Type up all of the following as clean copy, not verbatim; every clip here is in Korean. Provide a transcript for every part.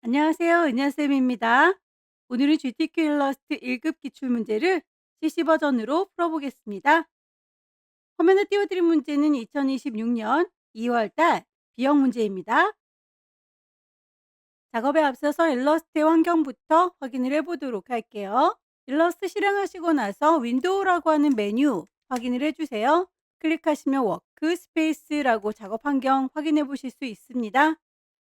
안녕하세요. 은하쌤입니다. 오늘은 GTQ 일러스트 1급 기출문제를 CC 버전으로 풀어보겠습니다. 화면에 띄워드린 문제는 2026년 2월 달 B형 문제입니다. 작업에 앞서서 일러스트의 환경부터 확인을 해보도록 할게요. 일러스트 실행하시고 나서 윈도우라고 하는 메뉴 확인을 해주세요. 클릭하시면 워크스페이스라고 작업 환경 확인해 보실 수 있습니다.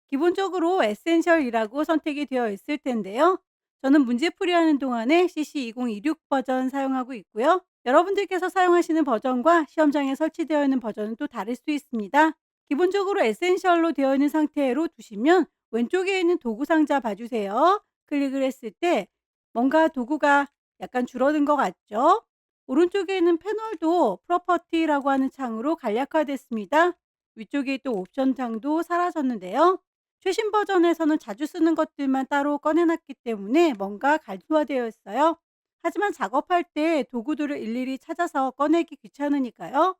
기본적으로 에센셜이라고 선택이 되어 있을 텐데요. 저는 문제풀이하는 동안에 CC2026 버전 사용하고 있고요. 여러분들께서 사용하시는 버전과 시험장에 설치되어 있는 버전은 또 다를 수 있습니다. 기본적으로 에센셜로 되어 있는 상태로 두시면 왼쪽에 있는 도구 상자 봐주세요. 클릭을 했을 때 뭔가 도구가 약간 줄어든 것 같죠? 오른쪽에 있는 패널도 프로퍼티라고 하는 창으로 간략화됐습니다. 위쪽에 있던 옵션 창도 사라졌는데요. 최신 버전에서는 자주 쓰는 것들만 따로 꺼내놨기 때문에 뭔가 간소화되어 있어요. 하지만 작업할 때 도구들을 일일이 찾아서 꺼내기 귀찮으니까요.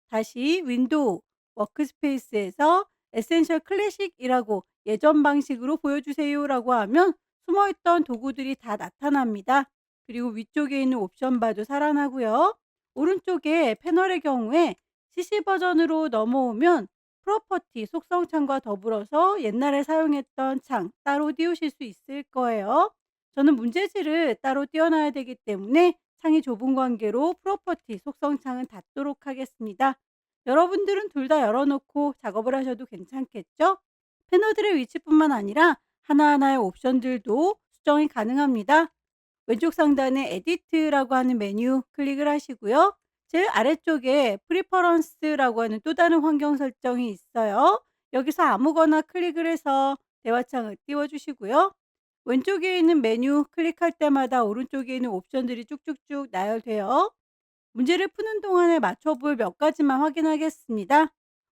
다시 윈도우 워크스페이스에서 에센셜 클래식이라고 예전 방식으로 보여주세요라고 하면 숨어있던 도구들이 다 나타납니다. 그리고 위쪽에 있는 옵션 바도 살아나고요. 오른쪽에 패널의 경우에 CC 버전으로 넘어오면 프로퍼티 속성 창과 더불어서 옛날에 사용했던 창 따로 띄우실 수 있을 거예요. 저는 문제지를 따로 띄워놔야 되기 때문에 창이 좁은 관계로 프로퍼티 속성 창은 닫도록 하겠습니다. 여러분들은 둘 다 열어놓고 작업을 하셔도 괜찮겠죠? 패널들의 위치뿐만 아니라 하나하나의 옵션들도 수정이 가능합니다. 왼쪽 상단에 에디트라고 하는 메뉴 클릭을 하시고요. 제일 아래쪽에 프리퍼런스라고 하는 또 다른 환경 설정이 있어요. 여기서 아무거나 클릭을 해서 대화창을 띄워주시고요. 왼쪽에 있는 메뉴 클릭할 때마다 오른쪽에 있는 옵션들이 쭉쭉쭉 나열돼요. 문제를 푸는 동안에 맞춰볼 몇 가지만 확인하겠습니다.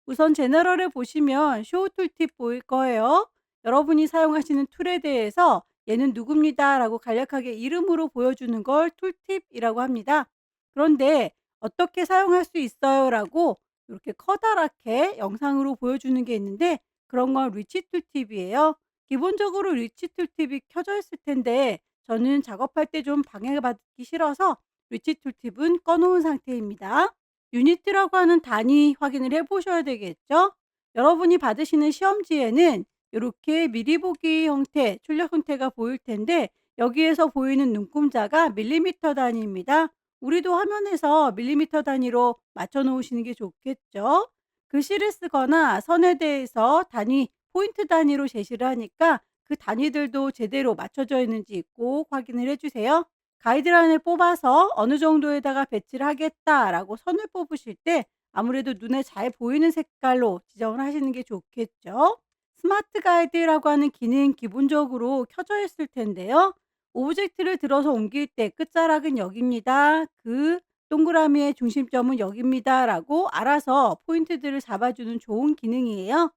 우선 제너럴을 보시면 쇼 툴팁 보일 거예요. 여러분이 사용하시는 툴에 대해서 얘는 누굽니다 라고 간략하게 이름으로 보여주는 걸 툴팁이라고 합니다. 그런데 어떻게 사용할 수 있어요 라고 이렇게 커다랗게 영상으로 보여주는 게 있는데 그런 건 리치 툴팁이에요. 기본적으로 리치 툴팁이 켜져 있을 텐데 저는 작업할 때 좀 방해받기 싫어서 위치 툴팁은 꺼놓은 상태입니다. 유니트라고 하는 단위 확인을 해보셔야 되겠죠? 여러분이 받으시는 시험지에는 이렇게 미리 보기 형태, 출력 형태가 보일 텐데 여기에서 보이는 눈금자가 밀리미터 단위입니다. 우리도 화면에서 밀리미터 단위로 맞춰 놓으시는 게 좋겠죠? 글씨를 쓰거나 선에 대해서 단위, 포인트 단위로 제시를 하니까 그 단위들도 제대로 맞춰져 있는지 꼭 확인을 해주세요. 가이드라인을 뽑아서 어느 정도에다가 배치를 하겠다라고 선을 뽑으실 때 아무래도 눈에 잘 보이는 색깔로 지정을 하시는 게 좋겠죠. 스마트 가이드라고 하는 기능 기본적으로 켜져 있을 텐데요. 오브젝트를 들어서 옮길 때 끝자락은 여기입니다. 그 동그라미의 중심점은 여기입니다. 라고 알아서 포인트들을 잡아주는 좋은 기능이에요.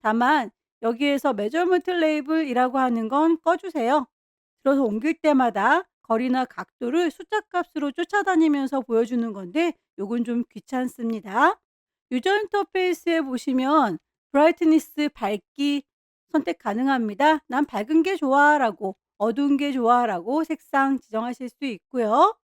다만 여기에서 메저먼트 레이블이라고 하는 건 꺼주세요. 들어서 옮길 때마다 거리나 각도를 숫자 값으로 쫓아다니면서 보여주는 건데 요건 좀 귀찮습니다. 유저 인터페이스에 보시면 브라이트니스 밝기 선택 가능합니다. 난 밝은 게 좋아 라고 어두운 게 좋아 라고 색상 지정하실 수 있고요.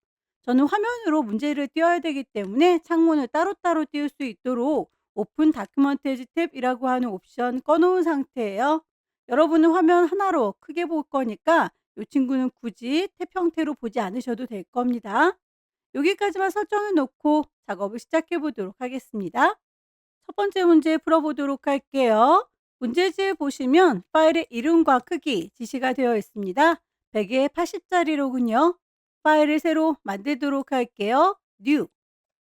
저는 화면으로 문제를 띄워야 되기 때문에 창문을 따로따로 띄울 수 있도록 오픈 다큐먼테이지 탭이라고 하는 옵션 꺼놓은 상태예요. 여러분은 화면 하나로 크게 볼 거니까 이 친구는 굳이 탭 형태로 보지 않으셔도 될 겁니다. 여기까지만 설정해 놓고 작업을 시작해 보도록 하겠습니다. 첫 번째 문제 풀어보도록 할게요. 문제지에 보시면 파일의 이름과 크기 지시가 되어 있습니다. 100에 80짜리로군요. 파일을 새로 만들도록 할게요. New.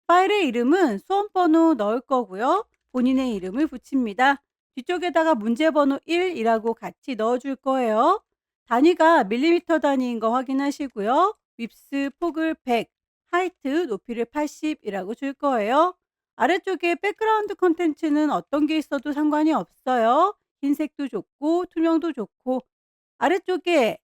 파일의 이름은 수험번호 넣을 거고요. 본인의 이름을 붙입니다. 뒤쪽에다가 문제번호 1이라고 같이 넣어줄 거예요. 단위가 밀리미터 단위인 거 확인하시고요. 윕스 폭을 100, 하이트 높이를 80이라고 줄 거예요. 아래쪽에 백그라운드 컨텐츠는 어떤 게 있어도 상관이 없어요. 흰색도 좋고 투명도 좋고 아래쪽에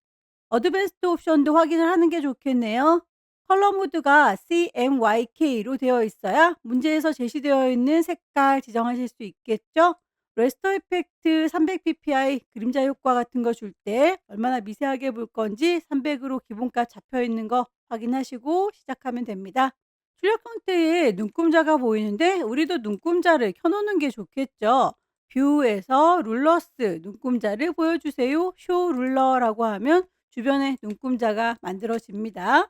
어드밴스드 옵션도 확인을 하는 게 좋겠네요. 컬러 모드가 CMYK로 되어 있어야 문제에서 제시되어 있는 색깔 지정하실 수 있겠죠? 레스터 이펙트 300ppi 그림자 효과 같은 거 줄 때 얼마나 미세하게 볼 건지 300으로 기본값 잡혀 있는 거 확인하시고 시작하면 됩니다. 출력 형태의 눈금자가 보이는데 우리도 눈금자를 켜놓는 게 좋겠죠. 뷰에서 룰러스 눈금자를 보여주세요. 쇼 룰러라고 하면 주변에 눈금자가 만들어집니다.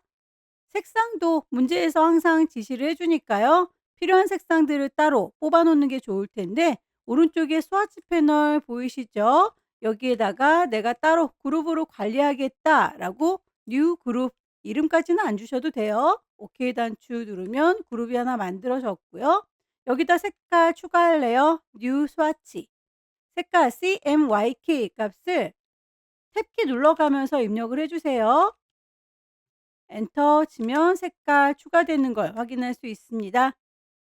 색상도 문제에서 항상 지시를 해주니까요. 필요한 색상들을 따로 뽑아 놓는 게 좋을 텐데 오른쪽에 스와치 패널 보이시죠? 여기에다가 내가 따로 그룹으로 관리하겠다라고 뉴 그룹 이름까지는 안 주셔도 돼요. 오케이 단추 누르면 그룹이 하나 만들어졌고요. 여기다 색깔 추가할래요. 뉴 스와치 색깔 CMYK 값을 탭키 눌러가면서 입력을 해주세요. 엔터 치면 색깔 추가되는 걸 확인할 수 있습니다.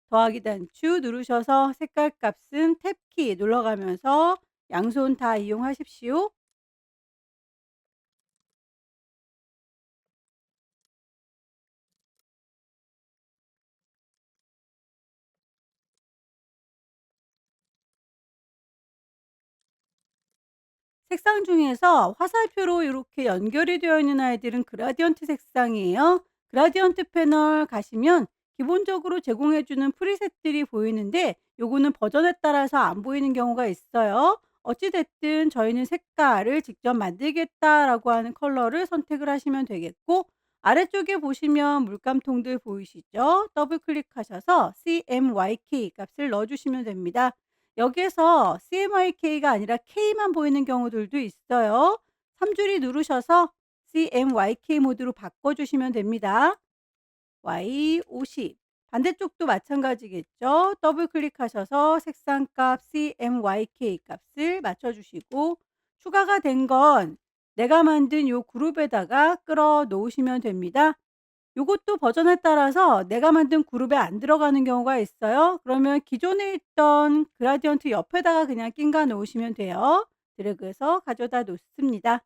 더하기 단추 누르셔서 색깔 값은 탭키 눌러가면서 양손 다 이용하십시오. 색상 중에서 화살표로 이렇게 연결이 되어 있는 아이들은 그라디언트 색상이에요. 그라디언트 패널 가시면 기본적으로 제공해주는 프리셋들이 보이는데 요거는 버전에 따라서 안 보이는 경우가 있어요. 어찌됐든 저희는 색깔을 직접 만들겠다라고 하는 컬러를 선택을 하시면 되겠고 아래쪽에 보시면 물감통들 보이시죠? 더블 클릭하셔서 CMYK 값을 넣어주시면 됩니다. 여기에서 CMYK가 아니라 K만 보이는 경우들도 있어요. 3줄이 누르셔서 CMYK 모드로 바꿔주시면 됩니다. Y50 반대쪽도 마찬가지겠죠. 더블 클릭하셔서 색상값 CMYK 값을 맞춰주시고 추가가 된 건 내가 만든 요 그룹에다가 끌어 놓으시면 됩니다. 요것도 버전에 따라서 내가 만든 그룹에 안 들어가는 경우가 있어요. 그러면 기존에 있던 그라디언트 옆에다가 그냥 낑가 놓으시면 돼요. 드래그해서 가져다 놓습니다.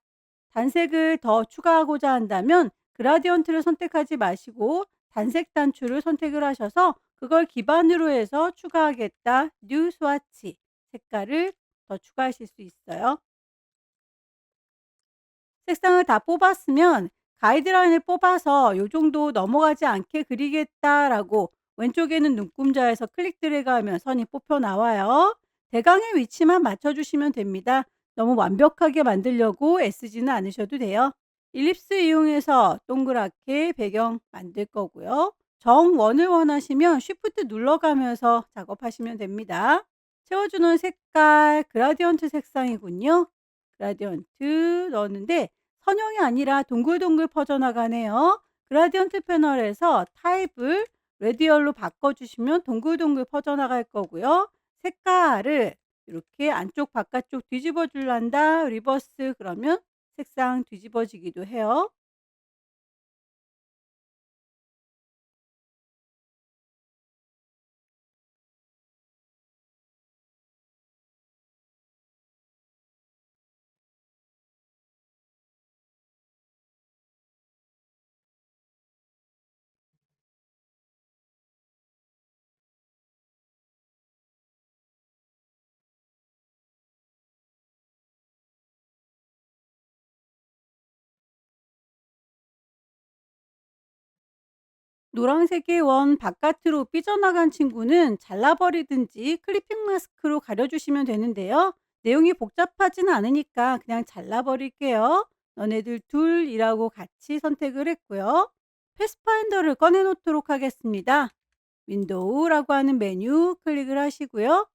단색을 더 추가하고자 한다면 그라디언트를 선택하지 마시고 단색 단추를 선택을 하셔서 그걸 기반으로 해서 추가하겠다. 뉴 스와치 색깔을 더 추가하실 수 있어요. 색상을 다 뽑았으면 가이드라인을 뽑아서 요 정도 넘어가지 않게 그리겠다라고 왼쪽에는 눈금자에서 클릭 드래그 하면 선이 뽑혀 나와요. 대강의 위치만 맞춰주시면 됩니다. 너무 완벽하게 만들려고 애쓰지는 않으셔도 돼요. 일립스 이용해서 동그랗게 배경 만들 거고요. 정원을 원하시면 쉬프트 눌러가면서 작업하시면 됩니다. 채워주는 색깔 그라디언트 색상이군요. 그라디언트 넣었는데 선형이 아니라 동글동글 퍼져나가네요. 그라디언트 패널에서 타입을 레디얼로 바꿔주시면 동글동글 퍼져나갈 거고요. 색깔을 이렇게 안쪽 바깥쪽 뒤집어 줄란다. 리버스 그러면 색상 뒤집어지기도 해요. 노란색의 원 바깥으로 삐져나간 친구는 잘라버리든지 클리핑 마스크로 가려주시면 되는데요. 내용이 복잡하진 않으니까 그냥 잘라버릴게요. 너네들 둘이라고 같이 선택을 했고요. 패스파인더를 꺼내 놓도록 하겠습니다. 윈도우라고 하는 메뉴 클릭을 하시고요.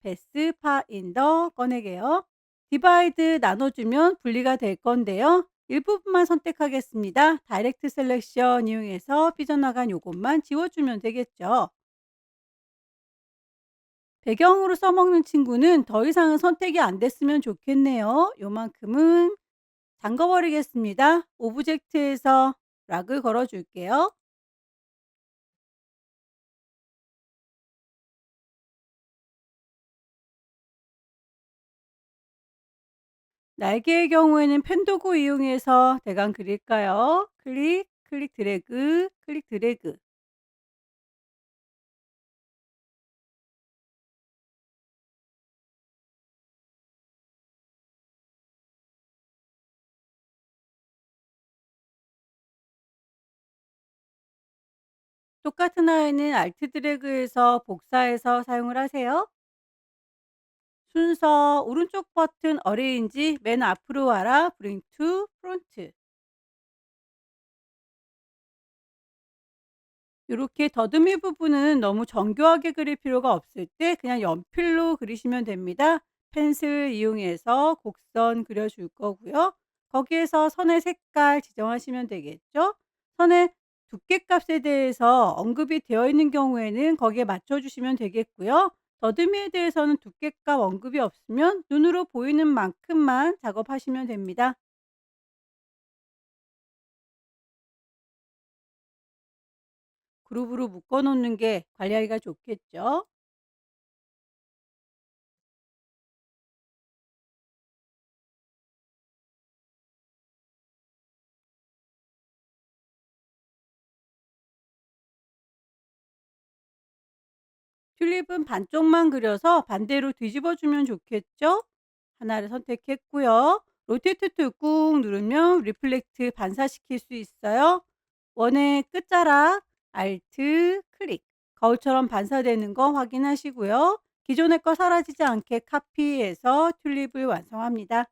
패스파인더 꺼내게요. 디바이드 나눠주면 분리가 될 건데요. 일부분만 선택하겠습니다. 다이렉트 셀렉션 이용해서 삐져나간 요것만 지워주면 되겠죠. 배경으로 써먹는 친구는 더 이상은 선택이 안 됐으면 좋겠네요. 요만큼은 잠궈버리겠습니다. 오브젝트에서 락을 걸어줄게요. 날개의 경우에는 펜 도구 이용해서 대강 그릴까요? 클릭, 클릭 드래그, 클릭 드래그. 똑같은 아이는 알트 드래그에서 복사해서 사용을 하세요. 순서 오른쪽 버튼 어레인지 맨 앞으로 와라 bring to front. 요렇게 더듬이 부분은 너무 정교하게 그릴 필요가 없을 때 그냥 연필로 그리시면 됩니다. 펜슬 이용해서 곡선 그려 줄 거고요. 거기에서 선의 색깔 지정하시면 되겠죠. 선의 두께값에 대해서 언급이 되어 있는 경우에는 거기에 맞춰 주시면 되겠고요. 더듬이에 대해서는 두께값 언급이 없으면 눈으로 보이는 만큼만 작업하시면 됩니다. 그룹으로 묶어 놓는 게 관리하기가 좋겠죠. 튤립은 반쪽만 그려서 반대로 뒤집어 주면 좋겠죠? 하나를 선택했고요. 로테이트 툴 꾹 누르면 리플렉트 반사시킬 수 있어요. 원의 끝자락 알트 클릭 거울처럼 반사되는 거 확인하시고요. 기존의 거 사라지지 않게 카피해서 튤립을 완성합니다.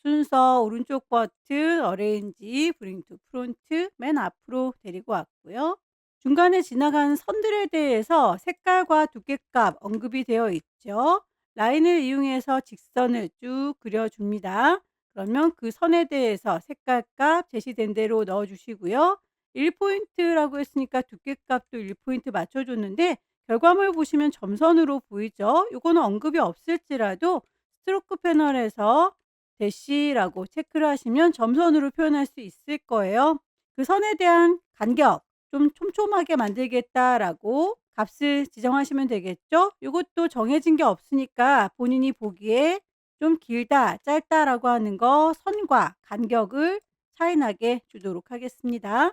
순서 오른쪽 버튼 어레인지 브링 투 프론트 맨 앞으로 데리고 왔고요. 중간에 지나가는 선들에 대해서 색깔과 두께값 언급이 되어 있죠. 라인을 이용해서 직선을 쭉 그려줍니다. 그러면 그 선에 대해서 색깔값 제시된 대로 넣어주시고요. 1포인트라고 했으니까 두께값도 1포인트 맞춰줬는데 결과물 보시면 점선으로 보이죠. 이거는 언급이 없을지라도 스트로크 패널에서 대시라고 체크를 하시면 점선으로 표현할 수 있을 거예요. 그 선에 대한 간격 좀 촘촘하게 만들겠다라고 값을 지정하시면 되겠죠. 이것도 정해진 게 없으니까 본인이 보기에 좀 길다, 짧다라고 하는 거 선과 간격을 차이 나게 주도록 하겠습니다.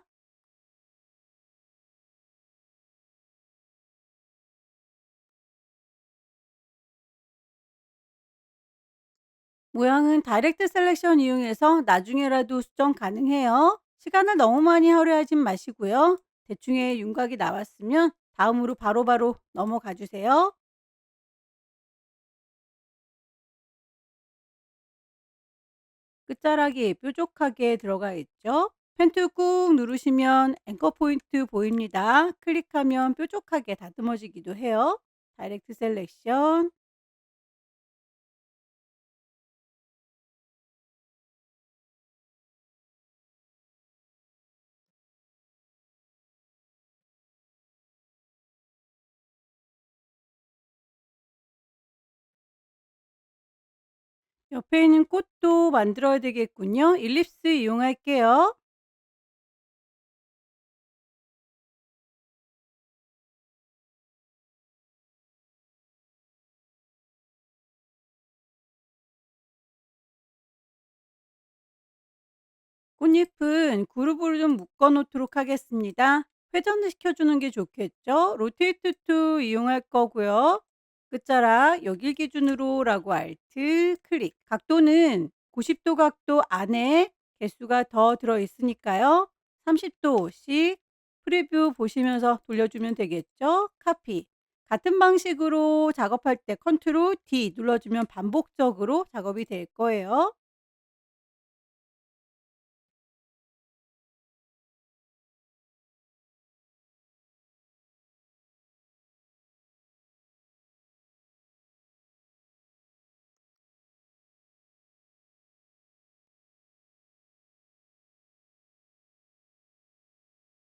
모양은 다이렉트 셀렉션 이용해서 나중에라도 수정 가능해요. 시간을 너무 많이 할애하진 마시고요. 대충의 윤곽이 나왔으면 다음으로 바로바로 넘어가 주세요. 끝자락이 뾰족하게 들어가 있죠. 펜트 꾹 누르시면 앵커 포인트 보입니다. 클릭하면 뾰족하게 다듬어지기도 해요. 다이렉트 셀렉션. 옆에 있는 꽃도 만들어야 되겠군요. 일립스 이용할게요. 꽃잎은 그룹으로 좀 묶어 놓도록 하겠습니다. 회전을 시켜주는 게 좋겠죠. 로테이트 툴 이용할 거고요. 끝자락 여길 기준으로 라고 알트 클릭. 각도는 90도 각도 안에 개수가 더 들어 있으니까요. 30도씩 프리뷰 보시면서 돌려주면 되겠죠. 카피. 같은 방식으로 작업할 때 컨트롤 D 눌러주면 반복적으로 작업이 될 거예요.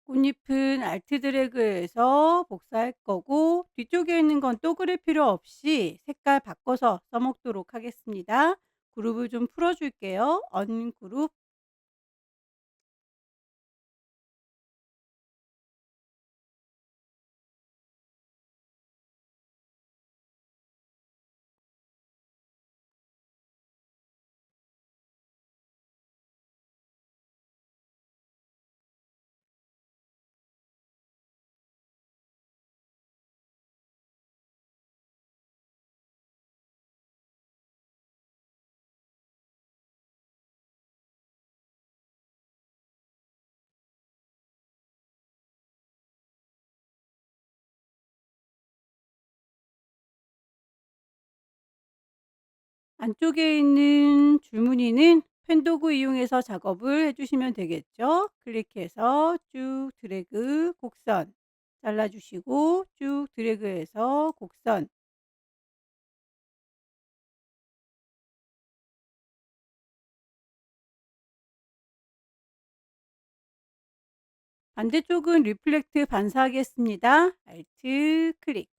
꽃잎은 알트 드래그해서 복사할 거고 뒤쪽에 있는 건 또 그릴 필요 없이 색깔 바꿔서 써먹도록 하겠습니다. 그룹을 좀 풀어 줄게요. 언그룹. 안쪽에 있는 줄무늬는 펜 도구 이용해서 작업을 해 주시면 되겠죠. 클릭해서 쭉 드래그 곡선 잘라 주시고 쭉 드래그해서 곡선. 반대쪽은 리플렉트 반사하겠습니다. 알트 클릭.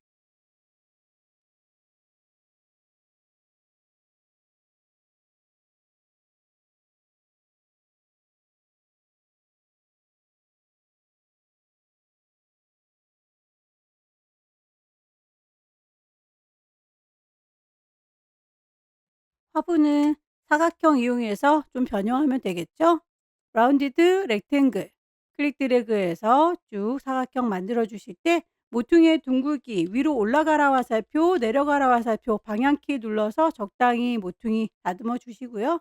화분은 사각형 이용해서 좀 변형하면 되겠죠? 라운디드 렉탱글 클릭 드래그해서 쭉 사각형 만들어 주실 때 모퉁이의 둥글기 위로 올라가라 화살표 내려가라 화살표 방향키 눌러서 적당히 모퉁이 다듬어 주시고요.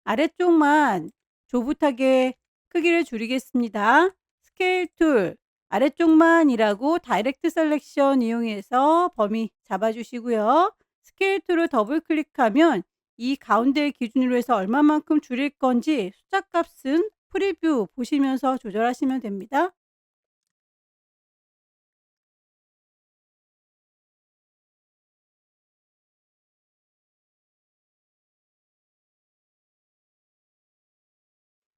아래쪽만 조붓하게 크기를 줄이겠습니다. 스케일 툴 아래쪽만이라고 다이렉트 셀렉션 이용해서 범위 잡아주시고요. 스케일 툴을 더블 클릭하면 이 가운데 기준으로 해서 얼마만큼 줄일 건지 숫자 값은 프리뷰 보시면서 조절하시면 됩니다.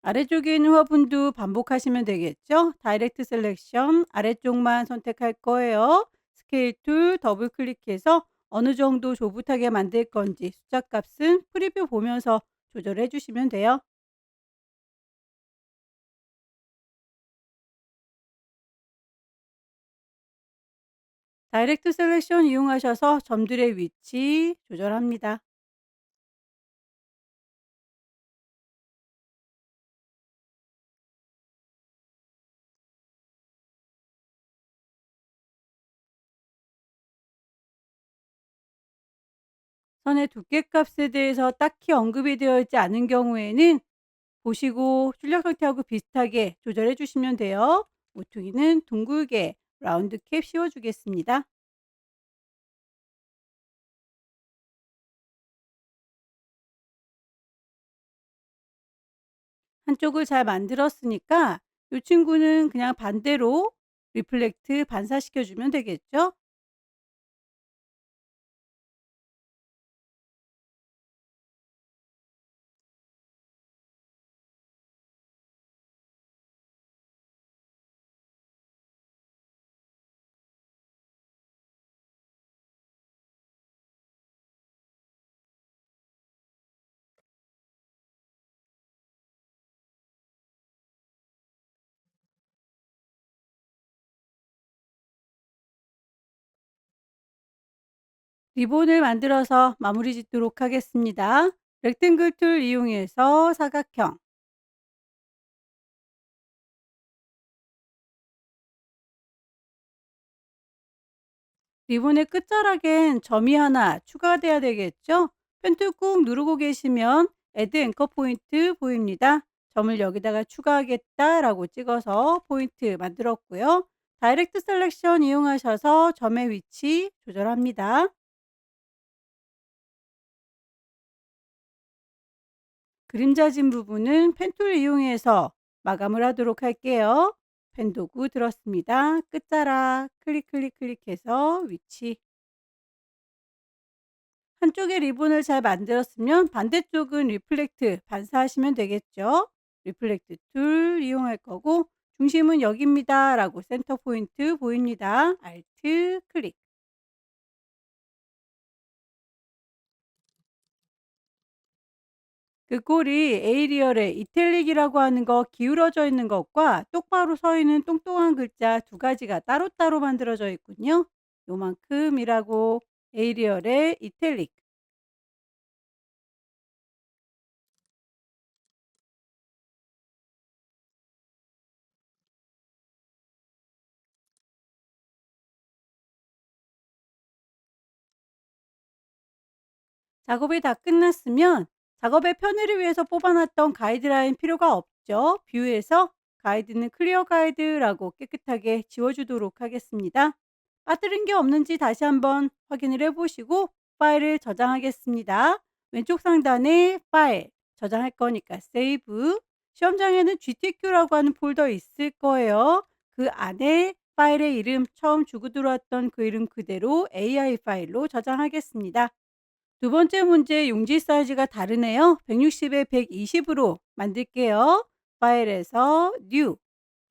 아래쪽에 있는 화분도 반복하시면 되겠죠? 다이렉트 셀렉션 아래쪽만 선택할 거예요. 스케일 툴 더블 클릭해서 어느 정도 조붓하게 만들 건지 숫자 값은 프리뷰 보면서 조절해 주시면 돼요. 다이렉트 셀렉션 이용하셔서 점들의 위치 조절합니다. 선의 두께 값에 대해서 딱히 언급이 되어 있지 않은 경우에는 보시고 출력 상태하고 비슷하게 조절해 주시면 돼요. 모퉁이는 둥글게 라운드 캡 씌워 주겠습니다. 한쪽을 잘 만들었으니까 이 친구는 그냥 반대로 리플렉트 반사시켜 주면 되겠죠? 리본을 만들어서 마무리 짓도록 하겠습니다. 렉탱글 툴 이용해서 사각형, 리본의 끝자락엔 점이 하나 추가돼야 되겠죠? 펜툴 꾹 누르고 계시면 애드 앵커 포인트 보입니다. 점을 여기다가 추가하겠다라고 찍어서 포인트 만들었고요. 다이렉트 셀렉션 이용하셔서 점의 위치 조절합니다. 그림자진 부분은 펜툴 이용해서 마감을 하도록 할게요. 펜 도구 들었습니다. 끝자락 클릭해서 위치. 한쪽에 리본을 잘 만들었으면 반대쪽은 리플렉트 반사하시면 되겠죠. 리플렉트 툴 이용할 거고 중심은 여기입니다 라고 센터 포인트 보입니다. 알트 클릭. 그 꼴이 에이리얼의 이탈릭이라고 하는 거 기울어져 있는 것과 똑바로 서 있는 뚱뚱한 글자 두 가지가 따로따로 만들어져 있군요. 요만큼이라고 에이리얼의 이탈릭. 작업이 다 끝났으면 작업의 편의를 위해서 뽑아놨던 가이드라인 필요가 없죠. 뷰에서 가이드는 클리어 가이드라고 깨끗하게 지워주도록 하겠습니다. 빠뜨린 게 없는지 다시 한번 확인을 해보시고 파일을 저장하겠습니다. 왼쪽 상단에 파일, 저장할 거니까 세이브. 시험장에는 GTQ라고 하는 폴더 있을 거예요. 그 안에 파일의 이름, 처음 주고 들어왔던 그 이름 그대로 AI 파일로 저장하겠습니다. 두 번째 문제 용지 사이즈가 다르네요. 160에 120으로 만들게요. 파일에서 New,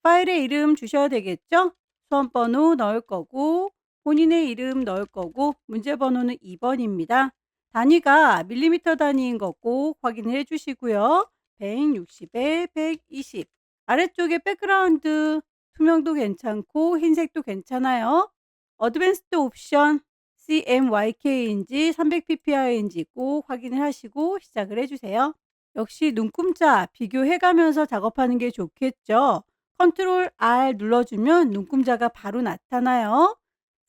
파일의 이름 주셔야 되겠죠? 수험번호 넣을 거고 본인의 이름 넣을 거고 문제 번호는 2번입니다. 단위가 밀리미터 단위인 거 꼭 확인을 해 주시고요. 160에 120. 아래쪽에 백그라운드 투명도 괜찮고 흰색도 괜찮아요. 어드밴스드 옵션 CMYK인지 300ppi인지 꼭 확인을 하시고 시작을 해 주세요. 역시 눈금자 비교해 가면서 작업하는 게 좋겠죠. 컨트롤 R 눌러주면 눈금자가 바로 나타나요.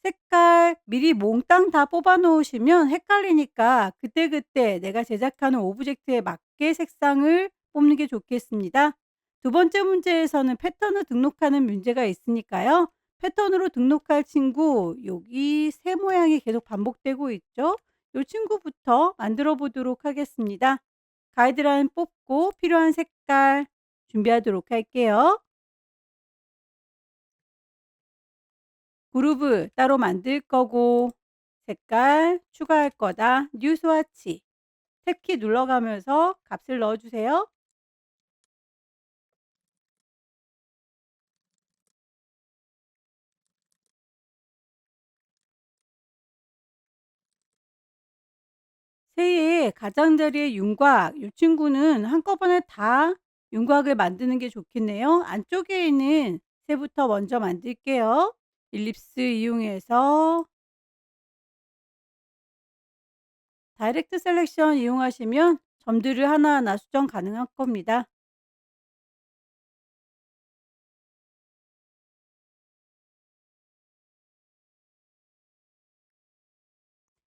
색깔 미리 몽땅 다 뽑아 놓으시면 헷갈리니까 그때그때 내가 제작하는 오브젝트에 맞게 색상을 뽑는 게 좋겠습니다. 두 번째 문제에서는 패턴을 등록하는 문제가 있으니까요. 패턴으로 등록할 친구, 여기 새 모양이 계속 반복되고 있죠. 이 친구부터 만들어 보도록 하겠습니다. 가이드라인 뽑고 필요한 색깔 준비하도록 할게요. 그룹을 따로 만들 거고 색깔 추가할 거다. 뉴 스와치. 탭키 눌러가면서 값을 넣어주세요. 새의 가장자리의 윤곽, 이 친구는 한꺼번에 다 윤곽을 만드는 게 좋겠네요. 안쪽에 있는 새부터 먼저 만들게요. 일립스 이용해서 다이렉트 셀렉션 이용하시면 점들을 하나하나 수정 가능할 겁니다.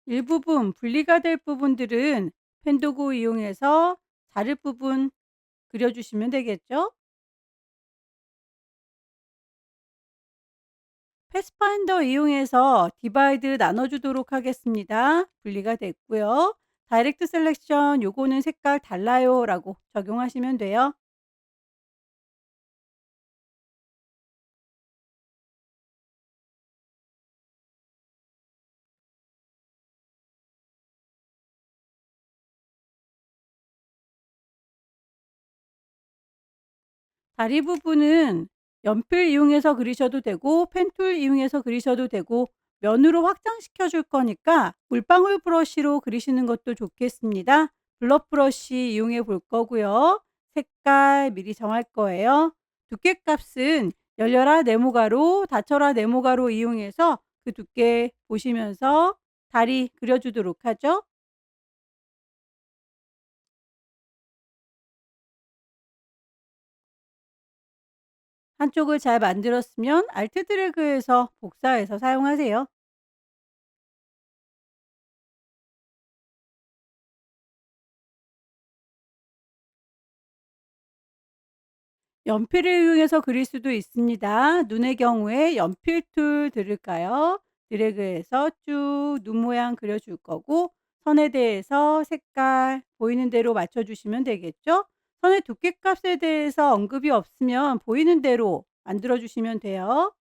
일부분 분리가 될 부분들은 펜도구 이용해서 자를 부분 그려주시면 되겠죠. 패스파인더 이용해서 디바이드 나눠주도록 하겠습니다. 분리가 됐고요. 다이렉트 셀렉션 요거는 색깔 달라요 라고 적용하시면 돼요. 다리 부분은 연필 이용해서 그리셔도 되고 펜툴 이용해서 그리셔도 되고 면으로 확장시켜 줄 거니까 물방울 브러쉬로 그리시는 것도 좋겠습니다. 블러 브러쉬 이용해 볼 거고요. 색깔 미리 정할 거예요. 두께 값은 열려라 네모가로 닫혀라 네모가로 이용해서 그 두께 보시면서 다리 그려주도록 하죠. 한쪽을 잘 만들었으면 알트 드래그해서 복사해서 사용하세요. 연필을 이용해서 그릴 수도 있습니다. 눈의 경우에 연필 툴 들을까요? 드래그해서 쭉 눈 모양 그려줄 거고 선에 대해서 색깔 보이는 대로 맞춰주시면 되겠죠? 선의 두께 값에 대해서 언급이 없으면 보이는 대로 만들어 주시면 돼요.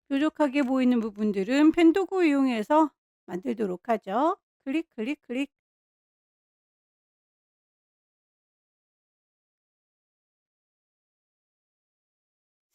뾰족하게 보이는 부분들은 펜 도구 이용해서 만들도록 하죠. 클릭 클릭 클릭.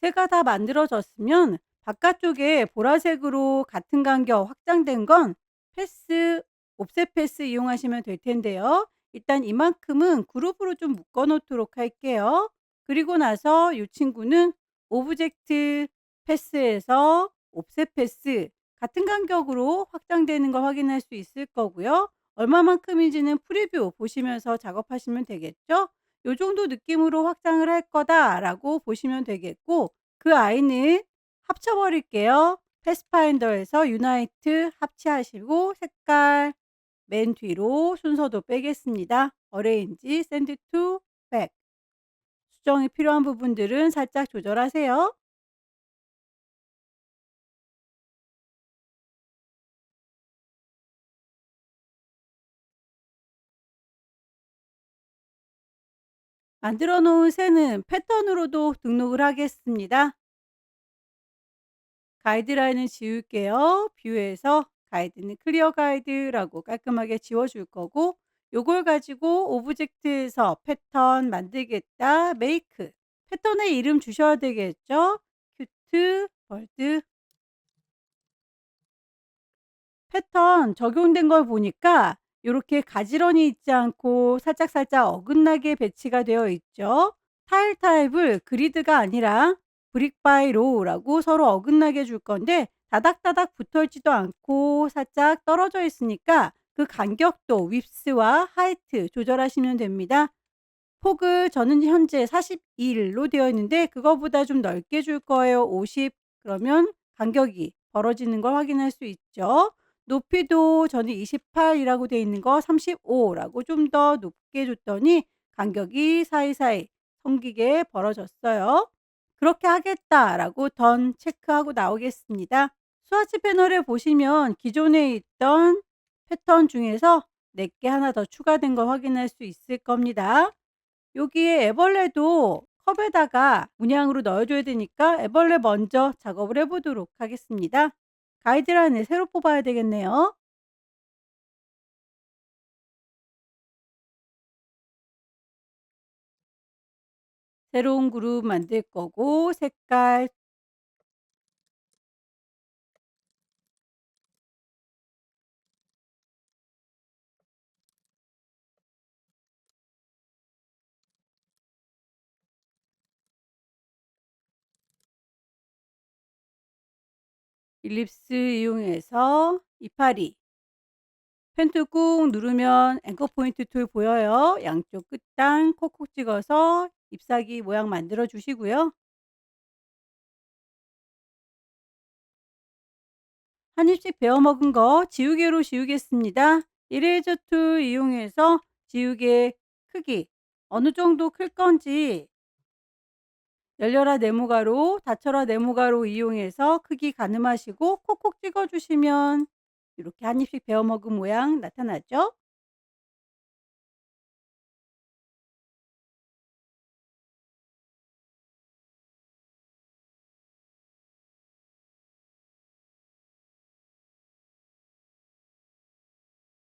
새가 다 만들어졌으면 바깥쪽에 보라색으로 같은 간격 확장된 건 패스, 옵셋 패스 이용하시면 될 텐데요. 일단 이만큼은 그룹으로 좀 묶어 놓도록 할게요. 그리고 나서 이 친구는 오브젝트 패스에서 옵셋 패스 같은 간격으로 확장되는 걸 확인할 수 있을 거고요. 얼마만큼인지는 프리뷰 보시면서 작업하시면 되겠죠. 요 정도 느낌으로 확장을 할 거다라고 보시면 되겠고, 그 아이는 합쳐 버릴게요. 패스파인더에서 유나이트 합치하시고 색깔 맨 뒤로 순서도 빼겠습니다. 어레인지, 샌드 투, 백. 수정이 필요한 부분들은 살짝 조절하세요. 만들어 놓은 새는 패턴으로도 등록을 하겠습니다. 가이드라인은 지울게요. 뷰에서 가이드는 클리어 가이드라고 깔끔하게 지워줄 거고, 요걸 가지고 오브젝트에서 패턴 만들겠다. 메이크. 패턴에 이름 주셔야 되겠죠. 큐트, 벌드. 패턴 적용된 걸 보니까 요렇게 가지런히 있지 않고 살짝살짝 어긋나게 배치가 되어 있죠. 타일 타입을 그리드가 아니라 브릭 바이 로우라고 서로 어긋나게 줄 건데, 다닥다닥 붙어 있지도 않고 살짝 떨어져 있으니까 그 간격도 윕스와 하이트 조절하시면 됩니다. 폭을 저는 현재 42로 되어 있는데 그거보다 좀 넓게 줄 거예요. 50. 그러면 간격이 벌어지는 걸 확인할 수 있죠. 높이도 저는 28이라고 되어 있는 거 35라고 좀 더 높게 줬더니 간격이 사이사이 성기게 벌어졌어요. 그렇게 하겠다라고 던 체크하고 나오겠습니다. 스와치 패널에 보시면 기존에 있던 패턴 중에서 내게 하나 더 추가된 걸 확인할 수 있을 겁니다. 여기에 애벌레도 컵에다가 문양으로 넣어 줘야 되니까 애벌레 먼저 작업을 해 보도록 하겠습니다. 가이드라인을 새로 뽑아야 되겠네요. 새로운 그룹 만들 거고, 색깔 일립스 이용해서 이파리 펜툴 꾹 누르면 앵커 포인트 툴 보여요. 양쪽 끝단 콕콕 찍어서 잎사귀 모양 만들어 주시고요. 한 입씩 베어 먹은 거 지우개로 지우겠습니다. 이레이저 툴 이용해서 지우개 크기 어느 정도 클 건지 열려라 네모가로, 닫혀라 네모가로 이용해서 크기 가늠하시고 콕콕 찍어 주시면 이렇게 한 입씩 베어 먹은 모양 나타나죠.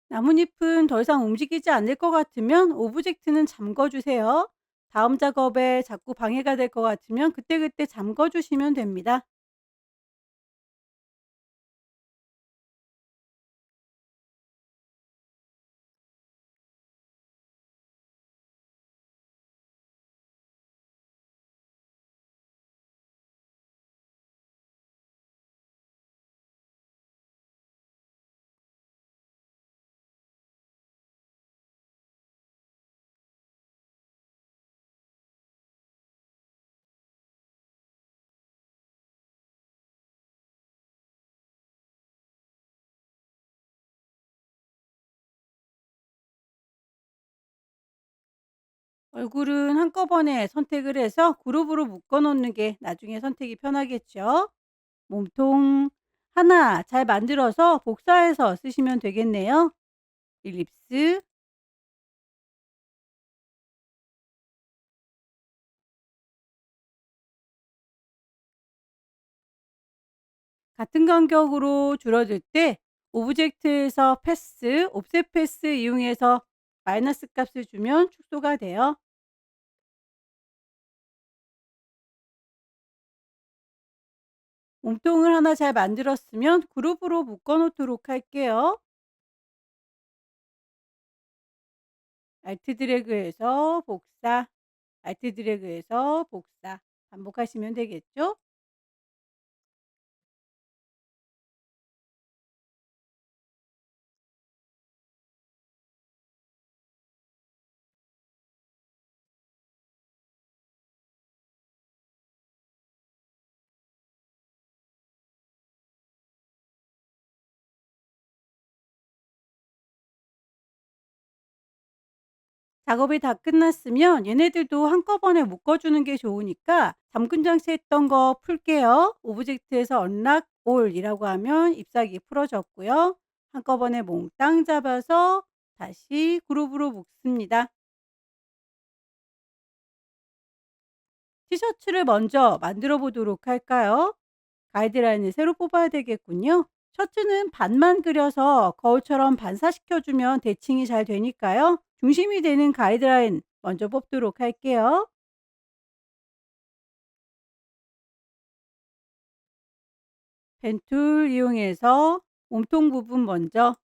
나뭇잎은 더 이상 움직이지 않을 것 같으면 오브젝트는 잠궈 주세요. 다음 작업에 자꾸 방해가 될 것 같으면 그때그때 잠궈 주시면 됩니다. 얼굴은 한꺼번에 선택을 해서 그룹으로 묶어 놓는 게 나중에 선택이 편하겠죠. 몸통 하나 잘 만들어서 복사해서 쓰시면 되겠네요. 일립스 같은 간격으로 줄어들 때 오브젝트에서 패스, 옵셋 패스 이용해서 마이너스 값을 주면 축소가 돼요. 몸통을 하나 잘 만들었으면 그룹으로 묶어 놓도록 할게요. 알트 드래그해서 복사. 알트 드래그해서 복사 반복하시면 되겠죠? 작업이 다 끝났으면 얘네들도 한꺼번에 묶어주는 게 좋으니까 잠금 장치했던 거 풀게요. 오브젝트에서 unlock all이라고 하면 잎사귀 풀어졌고요. 한꺼번에 몽땅 잡아서 다시 그룹으로 묶습니다. 티셔츠를 먼저 만들어 보도록 할까요? 가이드라인을 새로 뽑아야 되겠군요. 셔츠는 반만 그려서 거울처럼 반사시켜주면 대칭이 잘 되니까요. 중심이 되는 가이드라인 먼저 뽑도록 할게요. 펜 툴 이용해서 몸통 부분 먼저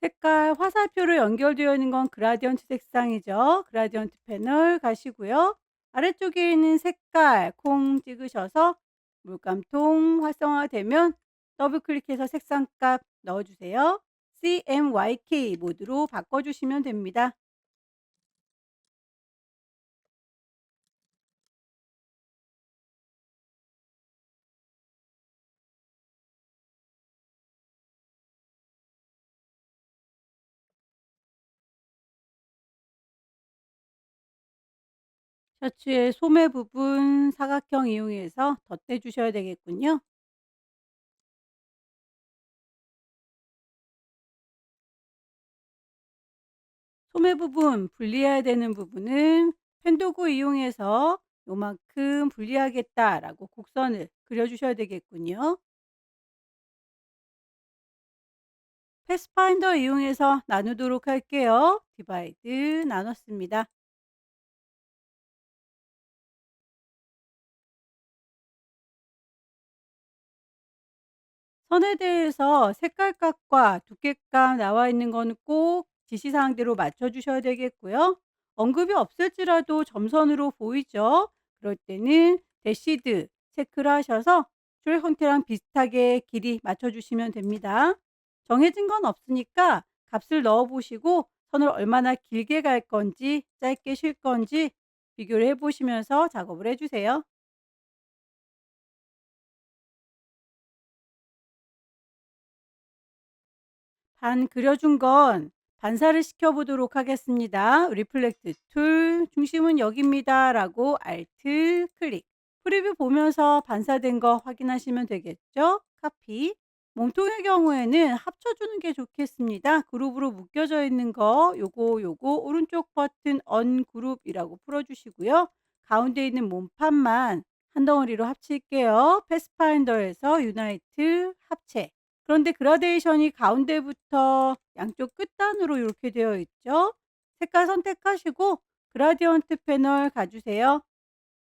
색깔 화살표로 연결되어 있는 건 그라디언트 색상이죠. 그라디언트 패널 가시고요. 아래쪽에 있는 색깔 콩 찍으셔서 물감통 활성화되면 더블 클릭해서 색상값 넣어주세요. CMYK 모드로 바꿔주시면 됩니다. 셔츠의 소매 부분 사각형 이용해서 덧대 주셔야 되겠군요. 소매 부분 분리해야 되는 부분은 펜도구 이용해서 요만큼 분리하겠다라고 곡선을 그려주셔야 되겠군요. 패스파인더 이용해서 나누도록 할게요. 디바이드 나눴습니다. 선에 대해서 색깔값과 두께값 나와 있는 거는 꼭 지시사항대로 맞춰주셔야 되겠고요. 언급이 없을지라도 점선으로 보이죠. 그럴 때는 대시드 체크를 하셔서 줄 형태랑 비슷하게 길이 맞춰주시면 됩니다. 정해진 건 없으니까 값을 넣어보시고 선을 얼마나 길게 갈 건지 짧게 쉴 건지 비교를 해보시면서 작업을 해주세요. 반 그려준 건 반사를 시켜 보도록 하겠습니다. 리플렉트 툴 중심은 여기입니다 라고 알트 클릭. 프리뷰 보면서 반사된 거 확인하시면 되겠죠? 카피. 몸통의 경우에는 합쳐주는 게 좋겠습니다. 그룹으로 묶여져 있는 거 요거 오른쪽 버튼 언그룹이라고 풀어주시고요. 가운데 있는 몸판만 한 덩어리로 합칠게요. 패스파인더에서 유나이트 합체. 그런데 그라데이션이 가운데부터 양쪽 끝단으로 이렇게 되어 있죠. 색깔 선택하시고 그라디언트 패널 가주세요.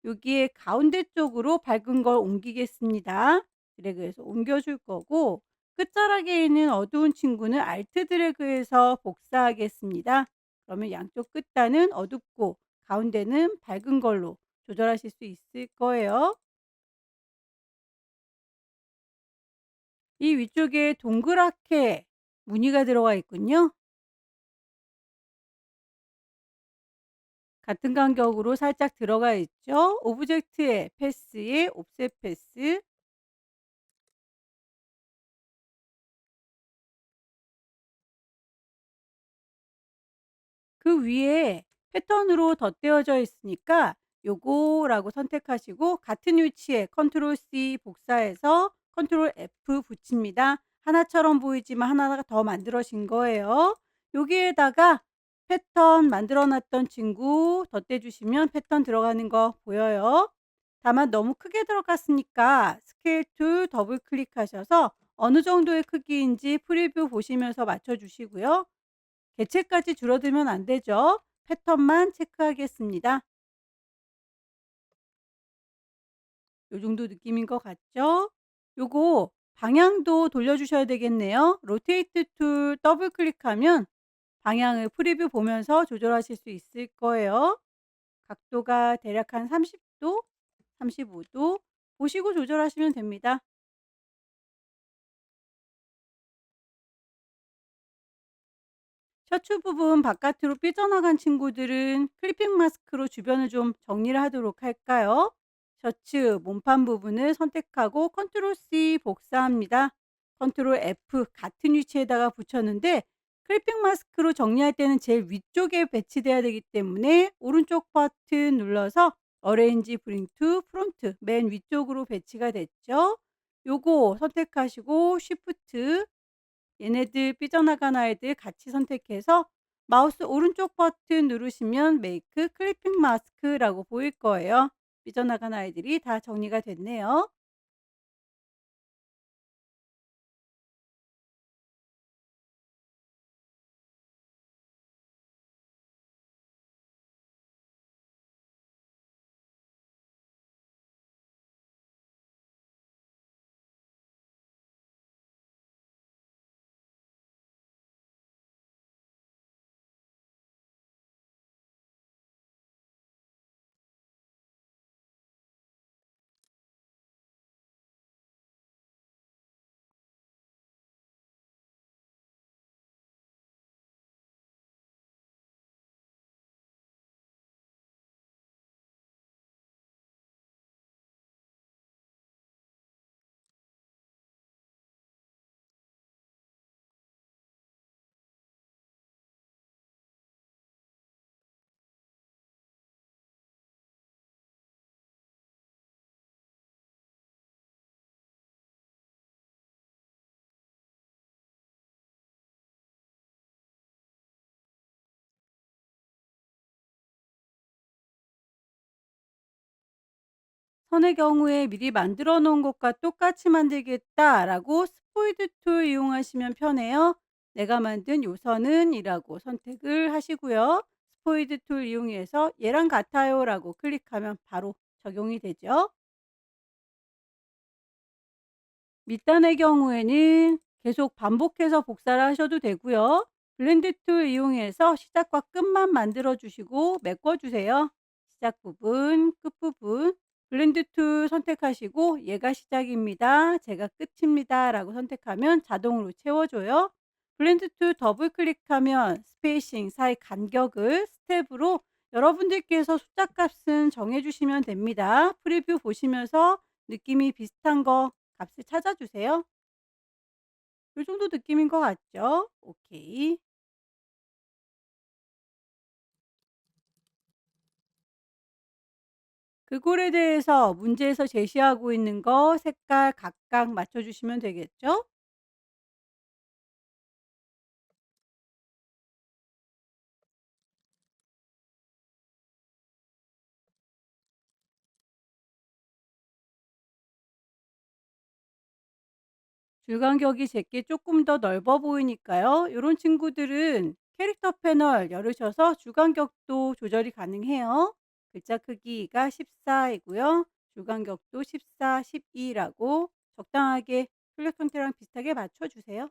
여기에 가운데 쪽으로 밝은 걸 옮기겠습니다. 드래그해서 옮겨줄 거고 끝자락에 있는 어두운 친구는 알트 드래그해서 복사하겠습니다. 그러면 양쪽 끝단은 어둡고 가운데는 밝은 걸로 조절하실 수 있을 거예요. 이 위쪽에 동그랗게 무늬가 들어가 있군요. 같은 간격으로 살짝 들어가 있죠. 오브젝트의 패스에 옵셋 패스, 그 위에 패턴으로 덧대어져 있으니까 요거라고 선택하시고 같은 위치에 컨트롤 C 복사해서 컨트롤 F 붙입니다. 하나처럼 보이지만 하나가 더 만들어진 거예요. 여기에다가 패턴 만들어 놨던 친구 덧대 주시면 패턴 들어가는 거 보여요. 다만 너무 크게 들어갔으니까 스케일 툴 더블 클릭하셔서 어느 정도의 크기인지 프리뷰 보시면서 맞춰 주시고요. 개체까지 줄어들면 안 되죠. 패턴만 체크하겠습니다. 요 정도 느낌인 것 같죠? 요거 방향도 돌려주셔야 되겠네요. 로테이트 툴 더블 클릭하면 방향을 프리뷰 보면서 조절하실 수 있을 거예요. 각도가 대략 한 30도, 35도 보시고 조절하시면 됩니다. 셔츠 부분 바깥으로 삐져나간 친구들은 클리핑 마스크로 주변을 좀 정리를 하도록 할까요? 셔츠 몸판 부분을 선택하고 컨트롤 C 복사합니다. 컨트롤 F 같은 위치에다가 붙였는데 클리핑 마스크로 정리할 때는 제일 위쪽에 배치돼야 되기 때문에 오른쪽 버튼 눌러서 어레인지 브링 투 프론트 맨 위쪽으로 배치가 됐죠. 요거 선택하시고 쉬프트 얘네들 삐져나간 아이들 같이 선택해서 마우스 오른쪽 버튼 누르시면 메이크 클리핑 마스크라고 보일 거예요. 삐져나간 아이들이 다 정리가 됐네요. 선의 경우에 미리 만들어 놓은 것과 똑같이 만들겠다라고 스포이드 툴 이용하시면 편해요. 내가 만든 요 선은 이라고 선택을 하시고요. 스포이드 툴 이용해서 얘랑 같아요 라고 클릭하면 바로 적용이 되죠. 밑단의 경우에는 계속 반복해서 복사를 하셔도 되고요. 블렌드 툴 이용해서 시작과 끝만 만들어 주시고 메꿔 주세요. 시작 부분, 끝 부분. 블렌드 툴 선택하시고 얘가 시작입니다. 제가 끝입니다. 라고 선택하면 자동으로 채워줘요. 블렌드 툴 더블 클릭하면 스페이싱 사이 간격을 스텝으로 여러분들께서 숫자 값은 정해주시면 됩니다. 프리뷰 보시면서 느낌이 비슷한 거 값을 찾아주세요. 요 정도 느낌인 것 같죠? 오케이. 그골에 대해서 문제에서 제시하고 있는 거 색깔 각각 맞춰주시면 되겠죠? 줄 간격이 제게 조금 더 넓어 보이니까요. 요런 친구들은 캐릭터 패널 열으셔서 줄 간격도 조절이 가능해요. 글자 크기가 14이고요. 줄 간격도 14, 12라고 적당하게 출력 형태랑 비슷하게 맞춰 주세요.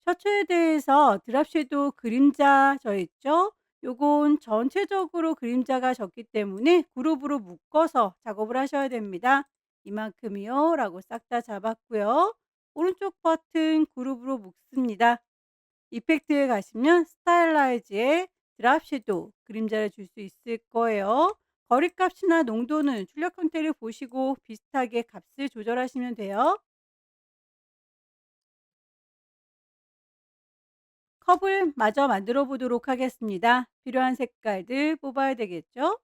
셔츠에 대해서 드랍 섀도우 그림자 져 있죠? 요건 전체적으로 그림자가 졌기 때문에 그룹으로 묶어서 작업을 하셔야 됩니다. 이만큼이요 라고 싹 다 잡았고요. 오른쪽 버튼 그룹으로 묶습니다. 이펙트에 가시면 스타일라이즈에 드랍 섀도우 그림자를 줄 수 있을 거예요. 거리값이나 농도는 출력 형태를 보시고 비슷하게 값을 조절하시면 돼요. 컵을 마저 만들어 보도록 하겠습니다. 필요한 색깔들 뽑아야 되겠죠?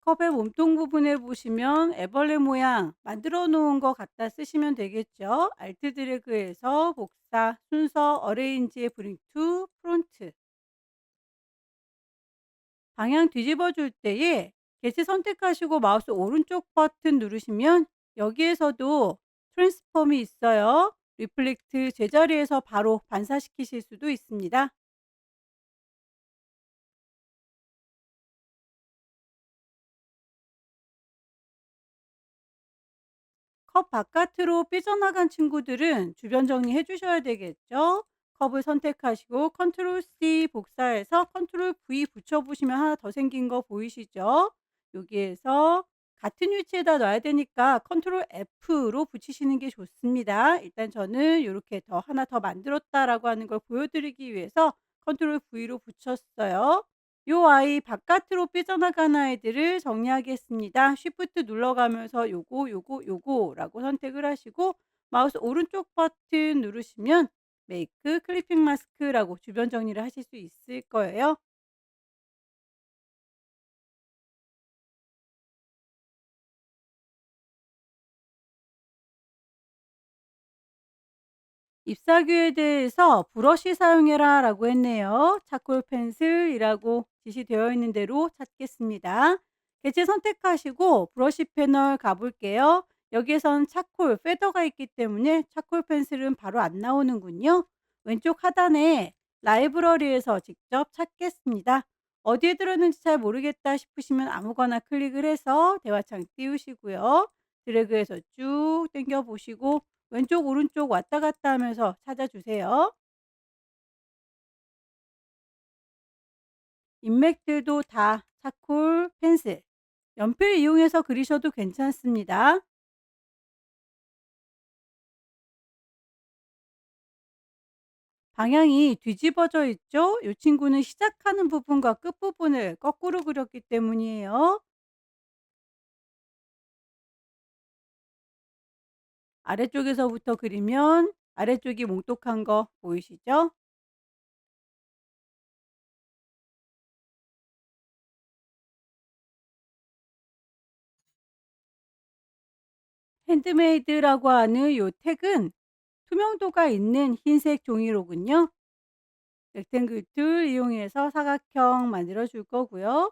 컵의 몸통 부분에 보시면 애벌레 모양 만들어 놓은 거 갖다 쓰시면 되겠죠. 알트 드래그에서 복사, 순서, 어레인지에 브링 투 프론트. 방향 뒤집어 줄 때에 개체 선택하시고 마우스 오른쪽 버튼 누르시면 여기에서도 트랜스폼이 있어요. 리플렉트 제자리에서 바로 반사시키실 수도 있습니다. 컵 바깥으로 삐져나간 친구들은 주변 정리해 주셔야 되겠죠. 컵을 선택하시고 컨트롤 C 복사해서 컨트롤 V 붙여 보시면 하나 더 생긴 거 보이시죠? 여기에서 같은 위치에다 놔야 되니까 컨트롤 F로 붙이시는 게 좋습니다. 일단 저는 이렇게 더 하나 더 만들었다라고 하는 걸 보여드리기 위해서 컨트롤 V로 붙였어요. 요 아이 바깥으로 삐져나간 아이들을 정리하겠습니다. 쉬프트 눌러가면서 요거라고 선택을 하시고 마우스 오른쪽 버튼 누르시면 메이크 클리핑 마스크라고 주변 정리를 하실 수 있을 거예요. ip사귀에 대해서 "브러쉬 사용해라."라고 했네요. 차콜 펜슬이라고 지시되어 있는 대로 찾겠습니다. 개체 선택하시고 브러쉬 패널 가 볼게요. 여기에선 차콜 페더가 있기 때문에 차콜 펜슬은 바로 안 나오는군요. 왼쪽 하단에 라이브러리에서 직접 찾겠습니다. 어디에 들었는지 잘 모르겠다 싶으시면 아무거나 클릭을 해서 대화창 띄우시고요. 드래그해서 쭉 당겨 보시고 왼쪽 오른쪽 왔다 갔다 하면서 찾아주세요. 인맥들도 다 차콜, 펜슬, 연필 이용해서 그리셔도 괜찮습니다. 방향이 뒤집어져 있죠? 이 친구는 시작하는 부분과 끝부분을 거꾸로 그렸기 때문이에요. 아래쪽에서부터 그리면 아래쪽이 몽독한 거 보이시죠? 핸드메이드라고 하는 이 택은 투명도가 있는 흰색 종이로군요. 렉탱글 툴 이용해서 사각형 만들어 줄 거고요.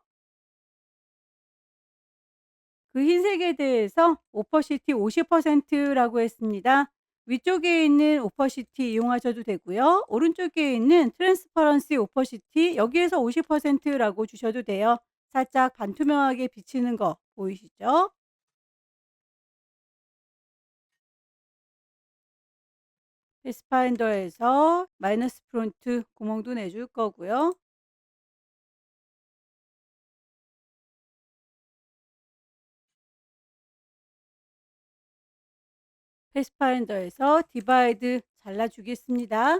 그 흰색에 대해서 오퍼시티 50%라고 했습니다. 위쪽에 있는 오퍼시티 이용하셔도 되고요. 오른쪽에 있는 트랜스퍼런시 오퍼시티 여기에서 50%라고 주셔도 돼요. 살짝 반투명하게 비치는 거 보이시죠? 패스파인더에서 마이너스 프론트 구멍도 내줄 거고요. 패스파인더에서 디바이드 잘라 주겠습니다.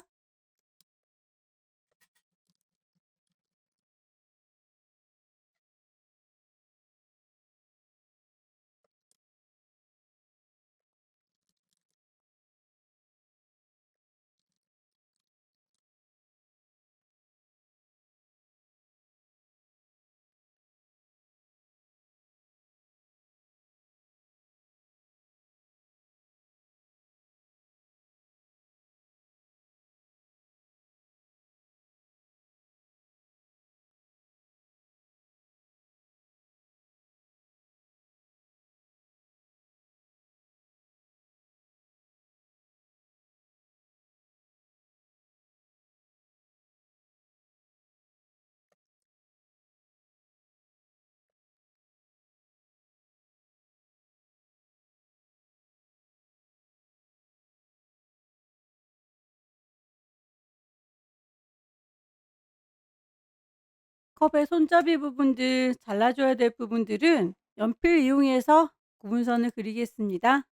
컵의 손잡이 부분들 잘라줘야 될 부분들은 연필 이용해서 구분선을 그리겠습니다.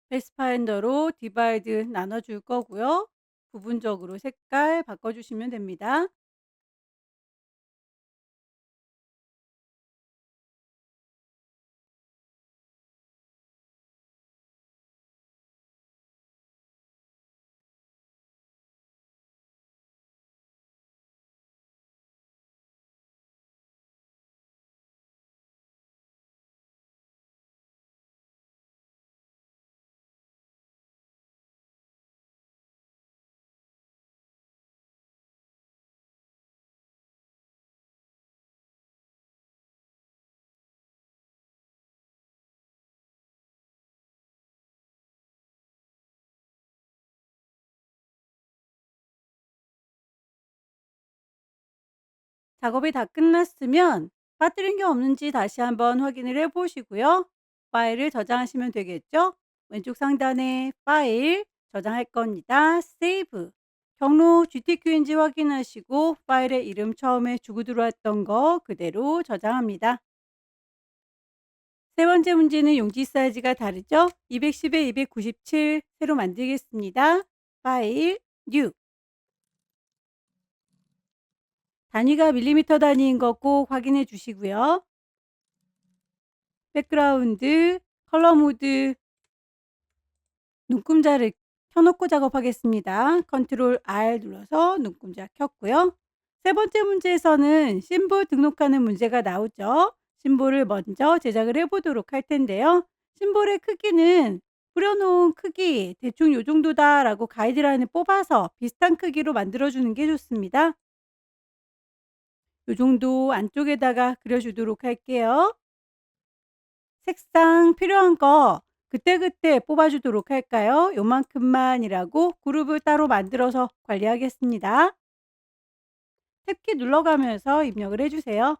패스파인더로 디바이드 나눠줄 거고요. 부분적으로 색깔 바꿔주시면 됩니다. 작업이 다 끝났으면 빠뜨린 게 없는지 다시 한번 확인을 해 보시고요. 파일을 저장하시면 되겠죠? 왼쪽 상단에 파일 저장할 겁니다. 세이브. 경로 GTQ인지 확인하시고 파일의 이름 처음에 주고 들어왔던 거 그대로 저장합니다. 세 번째 문제는 용지 사이즈가 다르죠? 210에 297 새로 만들겠습니다. 파일, 뉴. 단위가 밀리미터 단위인 거 꼭 확인해 주시고요. 백그라운드, 컬러 모드, 눈금자를 켜놓고 작업하겠습니다. 컨트롤 R 눌러서 눈금자 켰고요. 세 번째 문제에서는 심볼 등록하는 문제가 나오죠. 심볼을 먼저 제작을 해보도록 할 텐데요. 심볼의 크기는 뿌려놓은 크기 대충 요 정도다 라고 가이드라인을 뽑아서 비슷한 크기로 만들어주는 게 좋습니다. 요 정도 안쪽에다가 그려주도록 할게요. 색상 필요한 거 그때그때 뽑아주도록 할까요? 요만큼만이라고 그룹을 따로 만들어서 관리하겠습니다. 탭키 눌러가면서 입력을 해주세요.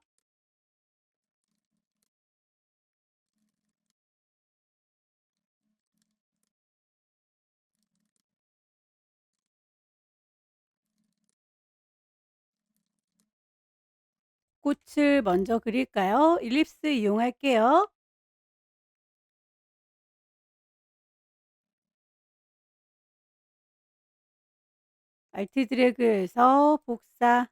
꽃을 먼저 그릴까요? 일립스 이용할게요. 알트 드래그해서 복사.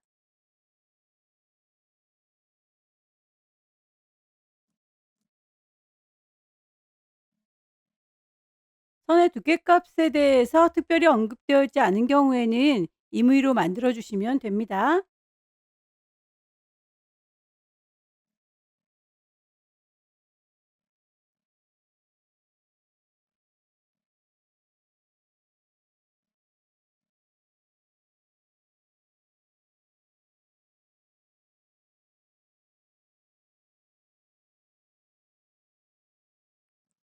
선의 두께값에 대해서 특별히 언급되어 있지 않은 경우에는 임의로 만들어 주시면 됩니다.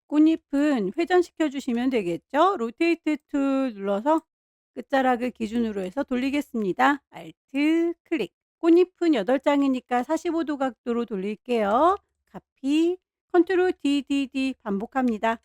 꽃잎은 회전시켜 주시면 되겠죠. 로테이트 툴 눌러서 끝자락을 기준으로 해서 돌리겠습니다. 알트 클릭. 꽃잎은 8장이니까 45도 각도로 돌릴게요. 카피, 컨트롤 DDD 반복합니다.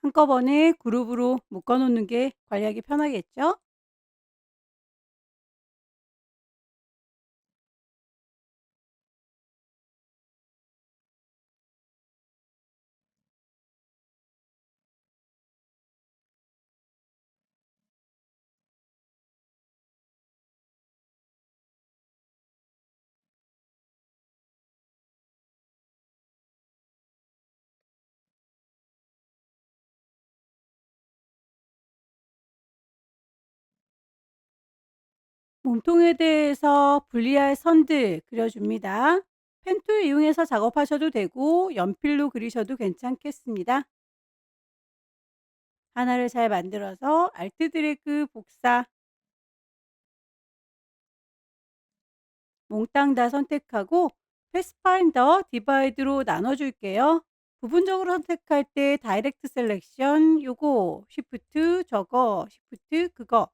한꺼번에 그룹으로 묶어 놓는 게 관리하기 편하겠죠? 몸통에 대해서 분리할 선들 그려줍니다. 펜툴 이용해서 작업하셔도 되고 연필로 그리셔도 괜찮겠습니다. 하나를 잘 만들어서 알트 드래그 복사, 몽땅 다 선택하고 패스파인더 디바이드로 나눠줄게요. 부분적으로 선택할 때 다이렉트 셀렉션 요거 쉬프트 저거 쉬프트 그거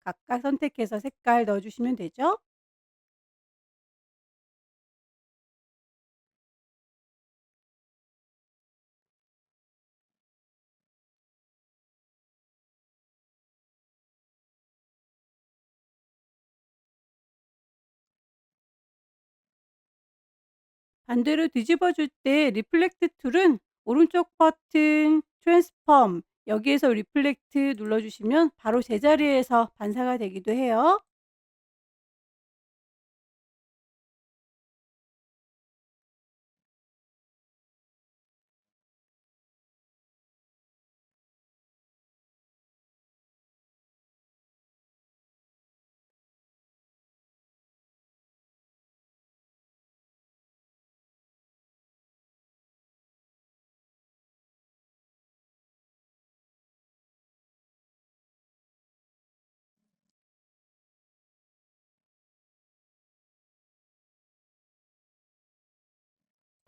각각 선택해서 색깔 넣어주시면 되죠. 반대로 뒤집어 줄 때 리플렉트 툴은 오른쪽 버튼 트랜스폼 여기에서 리플렉트 눌러주시면 바로 제자리에서 반사가 되기도 해요.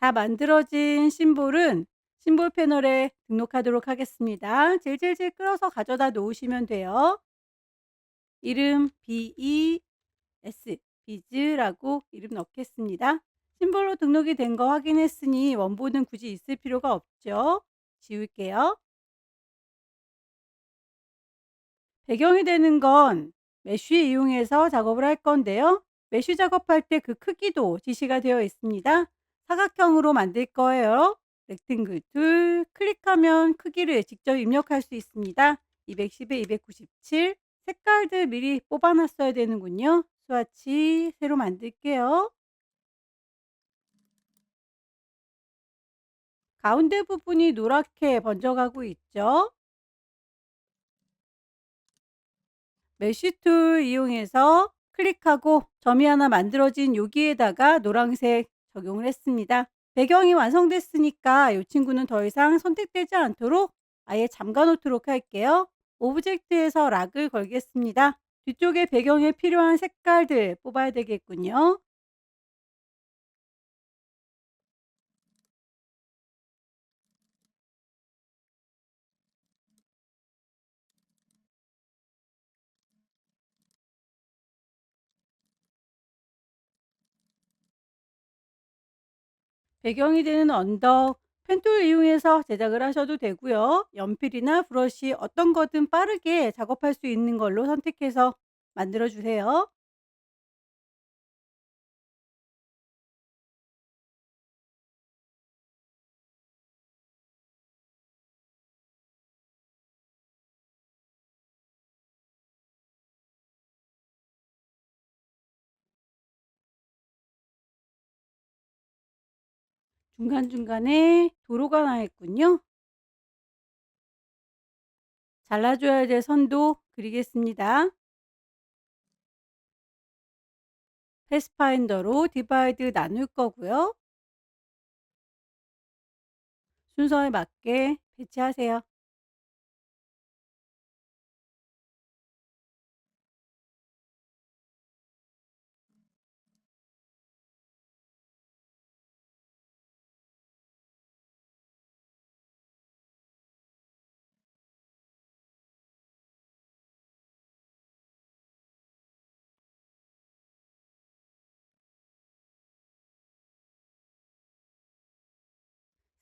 다 만들어진 심볼은 심볼 패널에 등록하도록 하겠습니다. 질질질 끌어서 가져다 놓으시면 돼요. 이름 BES 비즈라고 이름 넣겠습니다. 심볼로 등록이 된 거 확인했으니 원본은 굳이 있을 필요가 없죠. 지울게요. 배경이 되는 건 메쉬 이용해서 작업을 할 건데요. 메쉬 작업할 때 그 크기도 지시가 되어 있습니다. 사각형으로 만들 거예요. 렉탱글 툴 클릭하면 크기를 직접 입력할 수 있습니다. 210에 297 색깔들 미리 뽑아 놨어야 되는군요. 스와치 새로 만들게요. 가운데 부분이 노랗게 번져가고 있죠. 메쉬 툴 이용해서 클릭하고 점이 하나 만들어진 여기에다가 노란색 적용을 했습니다. 배경이 완성됐으니까 이 친구는 더 이상 선택되지 않도록 아예 잠가 놓도록 할게요. 오브젝트에서 락을 걸겠습니다. 뒤쪽에 배경에 필요한 색깔들 뽑아야 되겠군요. 배경이 되는 언덕, 펜툴 이용해서 제작을 하셔도 되고요. 연필이나 브러쉬 어떤 거든 빠르게 작업할 수 있는 걸로 선택해서 만들어 주세요. 중간중간에 도로가 나 있군요. 잘라줘야 될 선도 그리겠습니다. 패스파인더로 디바이드 나눌 거고요. 순서에 맞게 배치하세요.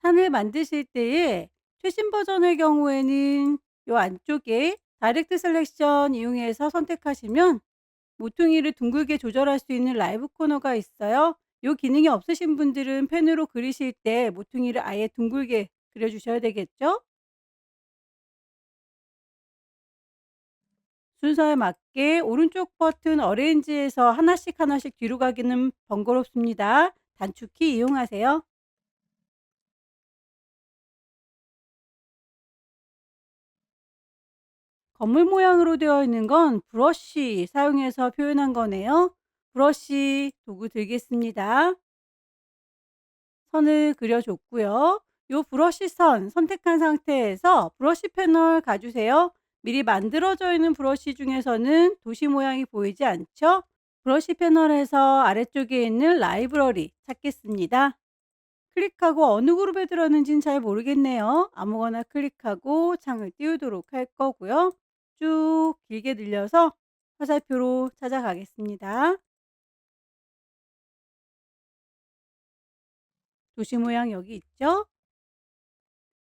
산을 만드실 때에 최신 버전의 경우에는 요 안쪽에 다이렉트 셀렉션 이용해서 선택하시면 모퉁이를 둥글게 조절할 수 있는 라이브 코너가 있어요. 요 기능이 없으신 분들은 펜으로 그리실 때 모퉁이를 아예 둥글게 그려 주셔야 되겠죠? 순서에 맞게 오른쪽 버튼 어레인지에서 하나씩 하나씩 뒤로 가기는 번거롭습니다. 단축키 이용하세요. 건물 모양으로 되어 있는 건 브러쉬 사용해서 표현한 거네요. 브러쉬 도구 들겠습니다. 선을 그려줬고요. 요 브러쉬 선 선택한 상태에서 브러쉬 패널 가주세요. 미리 만들어져 있는 브러쉬 중에서는 도시 모양이 보이지 않죠? 브러쉬 패널에서 아래쪽에 있는 라이브러리 찾겠습니다. 클릭하고 어느 그룹에 들었는지는 잘 모르겠네요. 아무거나 클릭하고 창을 띄우도록 할 거고요. 쭉 길게 늘려서 화살표로 찾아가겠습니다. 도시 모양 여기 있죠?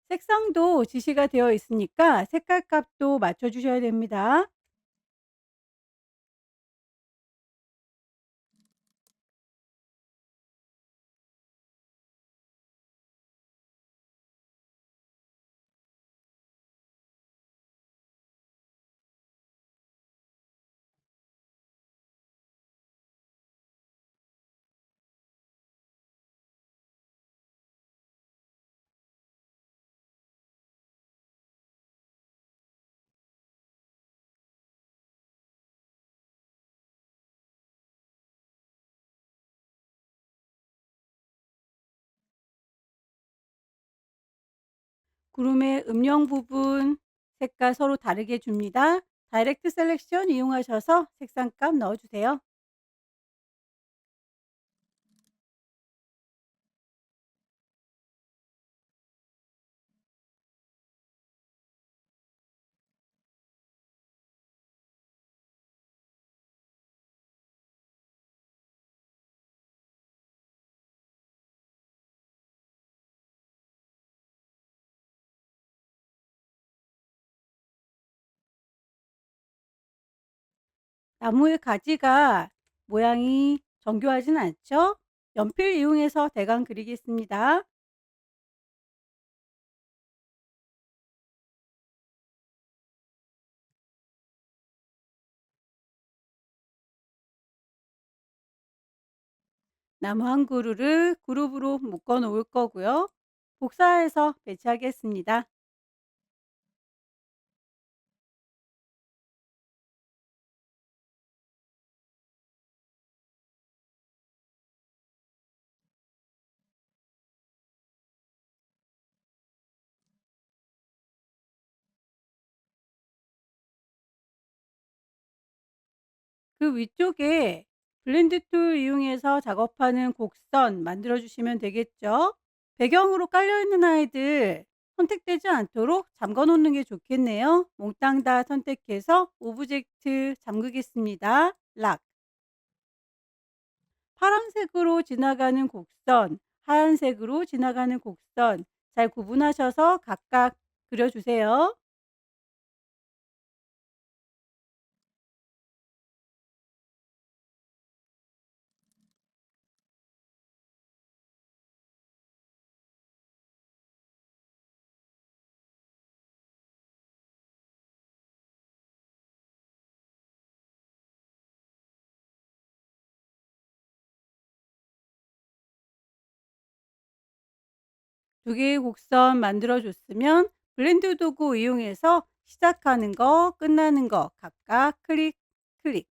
색상도 지시가 되어 있으니까 색깔 값도 맞춰 주셔야 됩니다. 구름의 음영 부분 색깔 서로 다르게 줍니다. 다이렉트 셀렉션 이용하셔서 색상값 넣어주세요. 나무의 가지가 모양이 정교하진 않죠? 연필 이용해서 대강 그리겠습니다. 나무 한 그루를 그룹으로 묶어 놓을 거고요. 복사해서 배치하겠습니다. 그 위쪽에 블렌드 툴 이용해서 작업하는 곡선 만들어 주시면 되겠죠. 배경으로 깔려 있는 아이들 선택되지 않도록 잠궈 놓는 게 좋겠네요. 몽땅 다 선택해서 오브젝트 잠그겠습니다. 락. 파란색으로 지나가는 곡선, 하얀색으로 지나가는 곡선 잘 구분하셔서 각각 그려주세요. 두 개의 곡선 만들어 줬으면 블렌드 도구 이용해서 시작하는 거, 끝나는 거 각각 클릭, 클릭.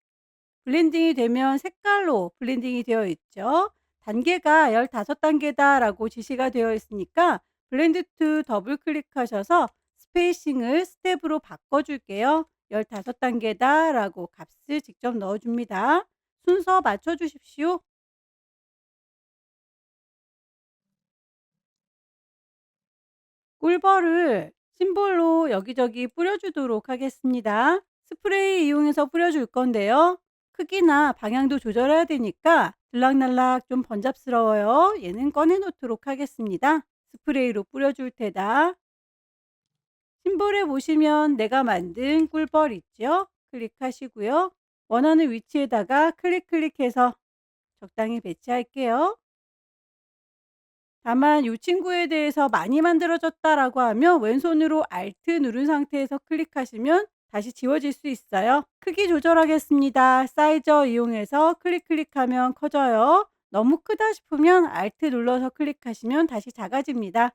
블렌딩이 되면 색깔로 블렌딩이 되어 있죠. 단계가 15단계다 라고 지시가 되어 있으니까 블렌드 투 더블 클릭하셔서 스페이싱을 스텝으로 바꿔줄게요. 15단계다 라고 값을 직접 넣어줍니다. 순서 맞춰주십시오. 꿀벌을 심볼로 여기저기 뿌려주도록 하겠습니다. 스프레이 이용해서 뿌려줄 건데요. 크기나 방향도 조절해야 되니까 들락날락 좀 번잡스러워요. 얘는 꺼내 놓도록 하겠습니다. 스프레이로 뿌려줄 테다. 심볼에 보시면 내가 만든 꿀벌 있죠? 클릭하시고요. 원하는 위치에다가 클릭해서 적당히 배치할게요. 다만 이 친구에 대해서 많이 만들어졌다라고 하면 왼손으로 Alt 누른 상태에서 클릭하시면 다시 지워질 수 있어요. 크기 조절하겠습니다. 사이저 이용해서 클릭하면 커져요. 너무 크다 싶으면 Alt 눌러서 클릭하시면 다시 작아집니다.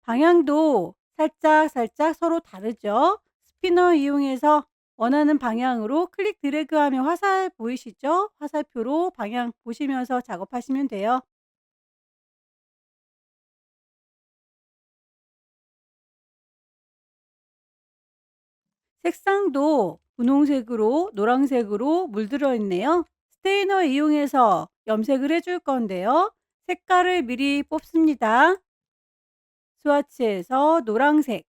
방향도 살짝 서로 다르죠. 스피너 이용해서 원하는 방향으로 클릭 드래그하면 화살 보이시죠? 화살표로 방향 보시면서 작업하시면 돼요. 색상도 분홍색으로 노란색으로 물들어 있네요. 스테이너 이용해서 염색을 해줄 건데요. 색깔을 미리 뽑습니다. 스와치에서 노란색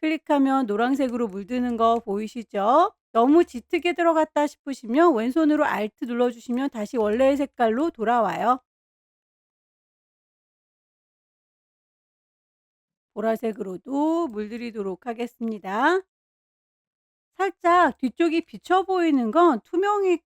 클릭하면 노란색으로 물드는 거 보이시죠? 너무 짙게 들어갔다 싶으시면 왼손으로 Alt 눌러주시면 다시 원래의 색깔로 돌아와요. 보라색으로도 물들이도록 하겠습니다. 살짝 뒤쪽이 비쳐 보이는 건 투명이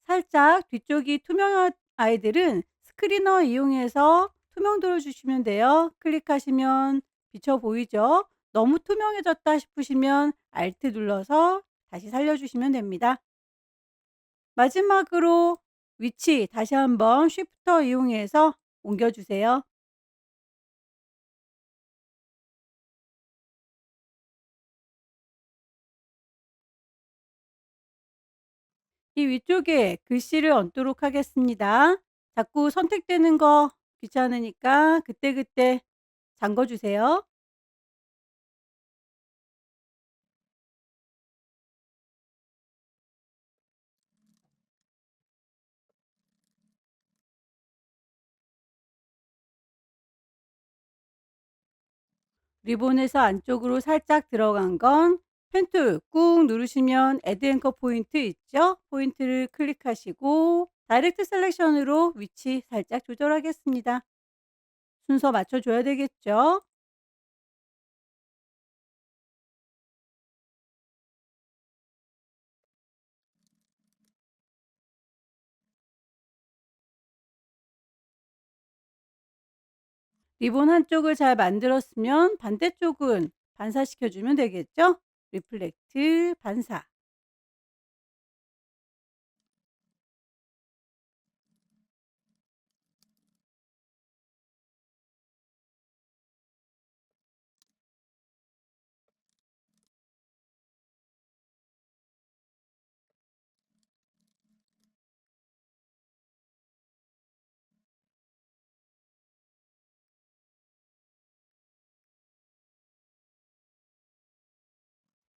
살짝 뒤쪽이 투명한 아이들은 스크리너 이용해서 투명도를 주시면 돼요. 클릭하시면 비쳐 보이죠? 너무 투명해졌다 싶으시면 Alt 눌러서 다시 살려주시면 됩니다. 마지막으로 위치 다시 한번 쉬프터 이용해서 옮겨주세요. 이 위쪽에 글씨를 얹도록 하겠습니다. 자꾸 선택되는 거 귀찮으니까 그때그때 잠궈 주세요. 리본에서 안쪽으로 살짝 들어간 건 펜툴 꾹 누르시면 애드 앵커 포인트 있죠? 포인트를 클릭하시고 다이렉트 셀렉션으로 위치 살짝 조절하겠습니다. 순서 맞춰 줘야 되겠죠? 리본 한쪽을 잘 만들었으면 반대쪽은 반사시켜 주면 되겠죠? 리플렉트, 반사.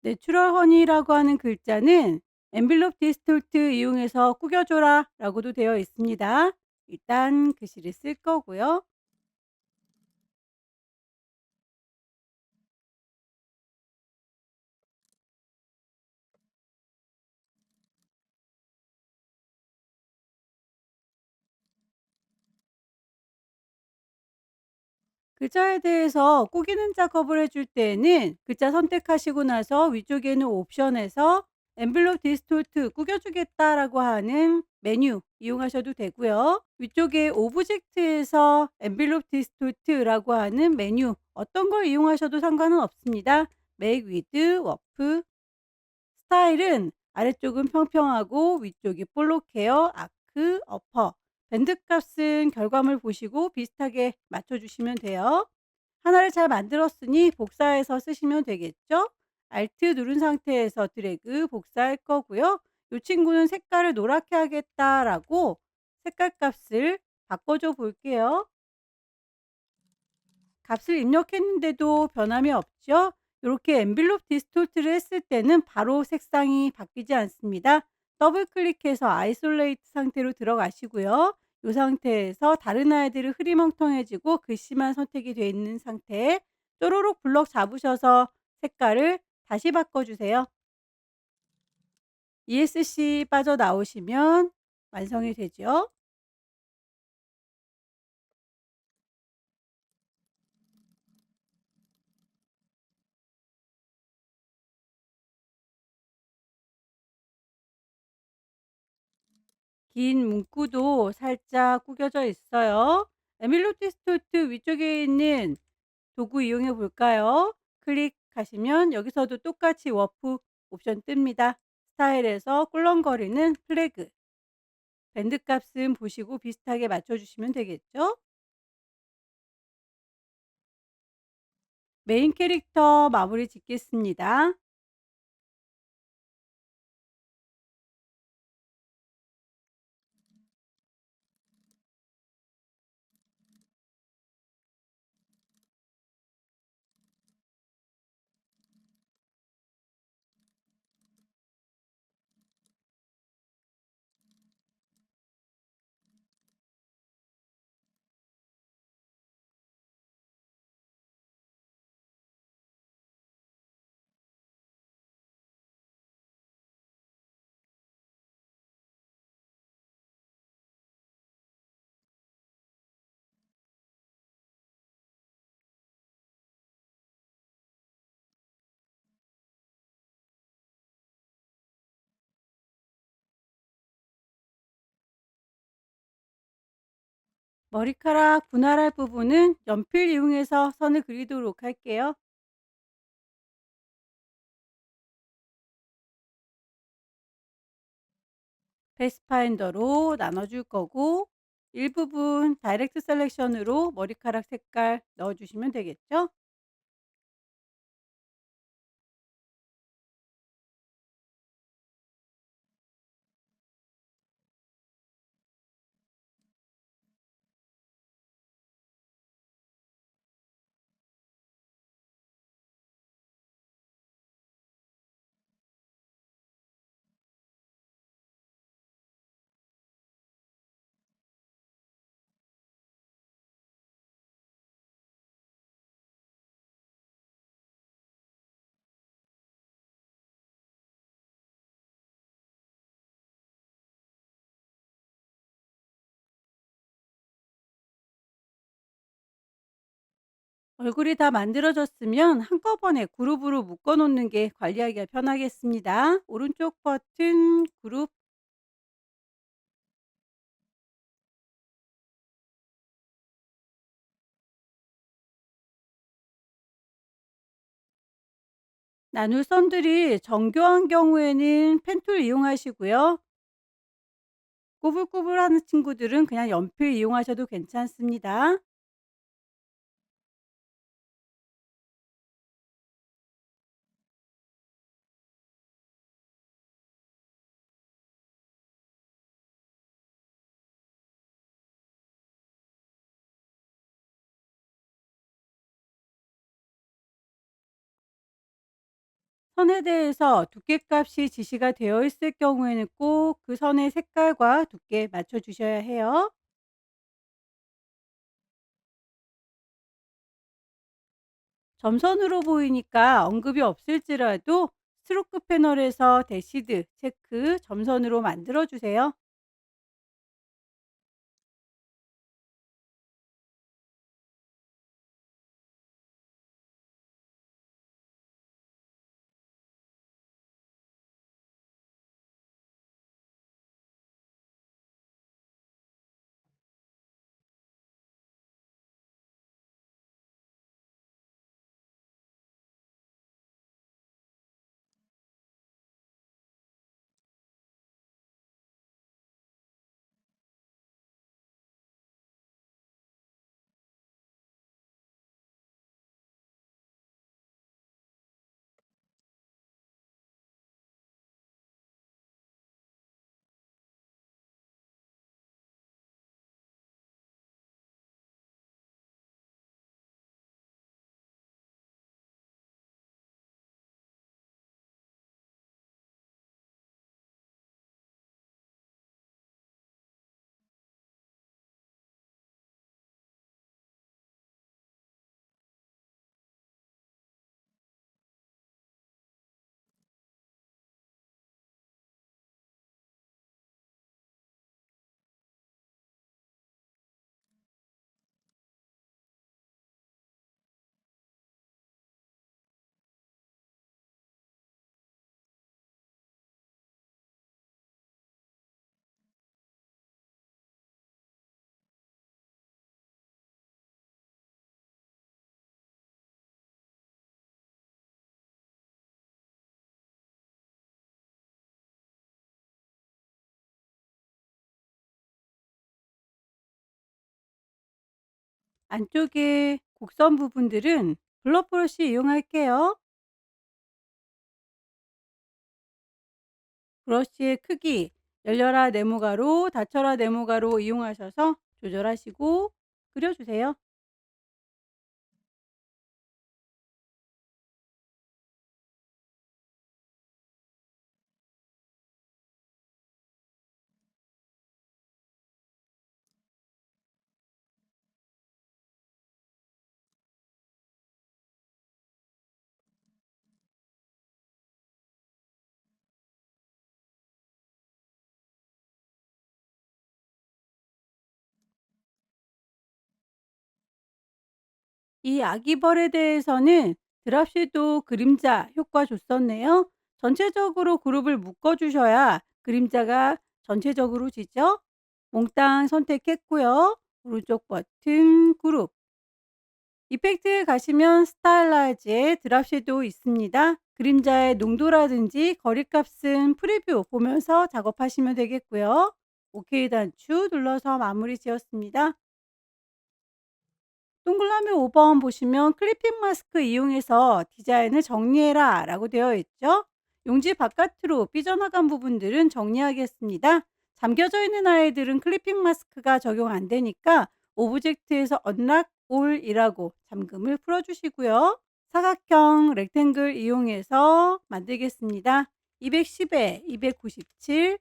내추럴 허니라고 하는 글자는 엔빌롭 디스톨트 이용해서 꾸겨줘라 라고도 되어 있습니다. 일단 글씨를 쓸 거고요. 글자에 대해서 꾸기는 작업을 해줄 때에는 글자 선택하시고 나서 위쪽에 있는 옵션에서 엔블록 디스톨트 꾸겨주겠다라고 하는 메뉴 이용하셔도 되고요. 위쪽에 오브젝트에서 엔블록 디스톨트라고 하는 메뉴 어떤 걸 이용하셔도 상관은 없습니다. 맥 위드 워프 스타일은 아래쪽은 평평하고 위쪽이 볼록해요. 아크, 어퍼. 밴드 값은 결과물 보시고 비슷하게 맞춰주시면 돼요. 하나를 잘 만들었으니 복사해서 쓰시면 되겠죠? Alt 누른 상태에서 드래그 복사할 거고요. 이 친구는 색깔을 노랗게 하겠다라고 색깔 값을 바꿔줘 볼게요. 값을 입력했는데도 변함이 없죠? 이렇게 엔빌롭 디스톨트를 했을 때는 바로 색상이 바뀌지 않습니다. 더블 클릭해서 아이솔레이트 상태로 들어가시고요. 이 상태에서 다른 아이들은 흐리멍텅해지고 글씨만 선택이 되어 있는 상태에 쪼로록 블럭 잡으셔서 색깔을 다시 바꿔주세요. ESC 빠져나오시면 완성이 되죠. 긴 문구도 살짝 구겨져 있어요. 에밀로티스토트 위쪽에 있는 도구 이용해 볼까요? 클릭하시면 여기서도 똑같이 워프 옵션 뜹니다. 스타일에서 꿀렁거리는 플래그, 밴드 값은 보시고 비슷하게 맞춰주시면 되겠죠? 메인 캐릭터 마무리 짓겠습니다. 머리카락 분할할 부분은 연필 이용해서 선을 그리도록 할게요. 패스파인더로 나눠줄 거고 일부분 다이렉트 셀렉션으로 머리카락 색깔 넣어주시면 되겠죠? 얼굴이 다 만들어졌으면 한꺼번에 그룹으로 묶어 놓는 게 관리하기가 편하겠습니다. 오른쪽 버튼 그룹 나눌 선들이 정교한 경우에는 펜툴 이용하시고요. 꼬불꼬불하는 친구들은 그냥 연필 이용하셔도 괜찮습니다. 선에 대해서 두께값이 지시가 되어 있을 경우에는 꼭 그 선의 색깔과 두께 맞춰 주셔야 해요. 점선으로 보이니까 언급이 없을지라도 스트로크 패널에서 대시드, 체크, 점선으로 만들어 주세요. 안쪽에 곡선 부분들은 블러 브러쉬 이용할게요. 브러쉬의 크기, 열려라 네모가로, 닫혀라 네모가로 이용하셔서 조절하시고 그려주세요. 이 아기벌에 대해서는 드랍시도 그림자 효과 줬었네요. 전체적으로 그룹을 묶어주셔야 그림자가 전체적으로 지죠. 몽땅 선택했고요. 오른쪽 버튼 그룹. 이펙트에 가시면 스타일라이즈에 드랍시도 있습니다. 그림자의 농도라든지 거리값은 프리뷰 보면서 작업하시면 되겠고요. OK 단추 눌러서 마무리 지었습니다. 동그라미 5번 보시면 클리핑 마스크 이용해서 디자인을 정리해라 라고 되어 있죠. 용지 바깥으로 삐져나간 부분들은 정리하겠습니다. 잠겨져 있는 아이들은 클리핑 마스크가 적용 안 되니까 오브젝트에서 언락 올이라고 잠금을 풀어주시고요. 사각형 렉탱글 이용해서 만들겠습니다. 210에 297,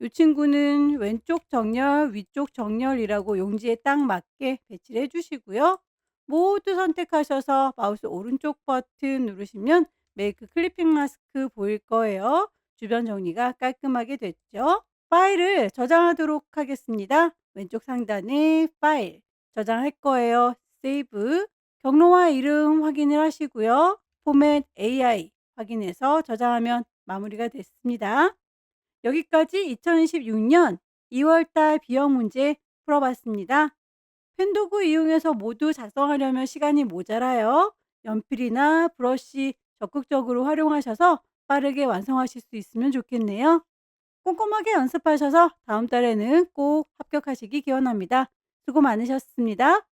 이 친구는 왼쪽 정렬, 위쪽 정렬이라고 용지에 딱 맞게 배치를 해주시고요. 모두 선택하셔서 마우스 오른쪽 버튼 누르시면 메이크 클리핑 마스크 보일 거예요. 주변 정리가 깔끔하게 됐죠. 파일을 저장하도록 하겠습니다. 왼쪽 상단에 파일 저장할 거예요. 세이브. 경로와 이름 확인을 하시고요. 포맷 AI 확인해서 저장하면 마무리가 됐습니다. 여기까지 2016년 2월 달 비용 문제 풀어봤습니다. 펜도구 이용해서 모두 작성하려면 시간이 모자라요. 연필이나 브러쉬 적극적으로 활용하셔서 빠르게 완성하실 수 있으면 좋겠네요. 꼼꼼하게 연습하셔서 다음 달에는 꼭 합격하시기 기원합니다. 수고 많으셨습니다.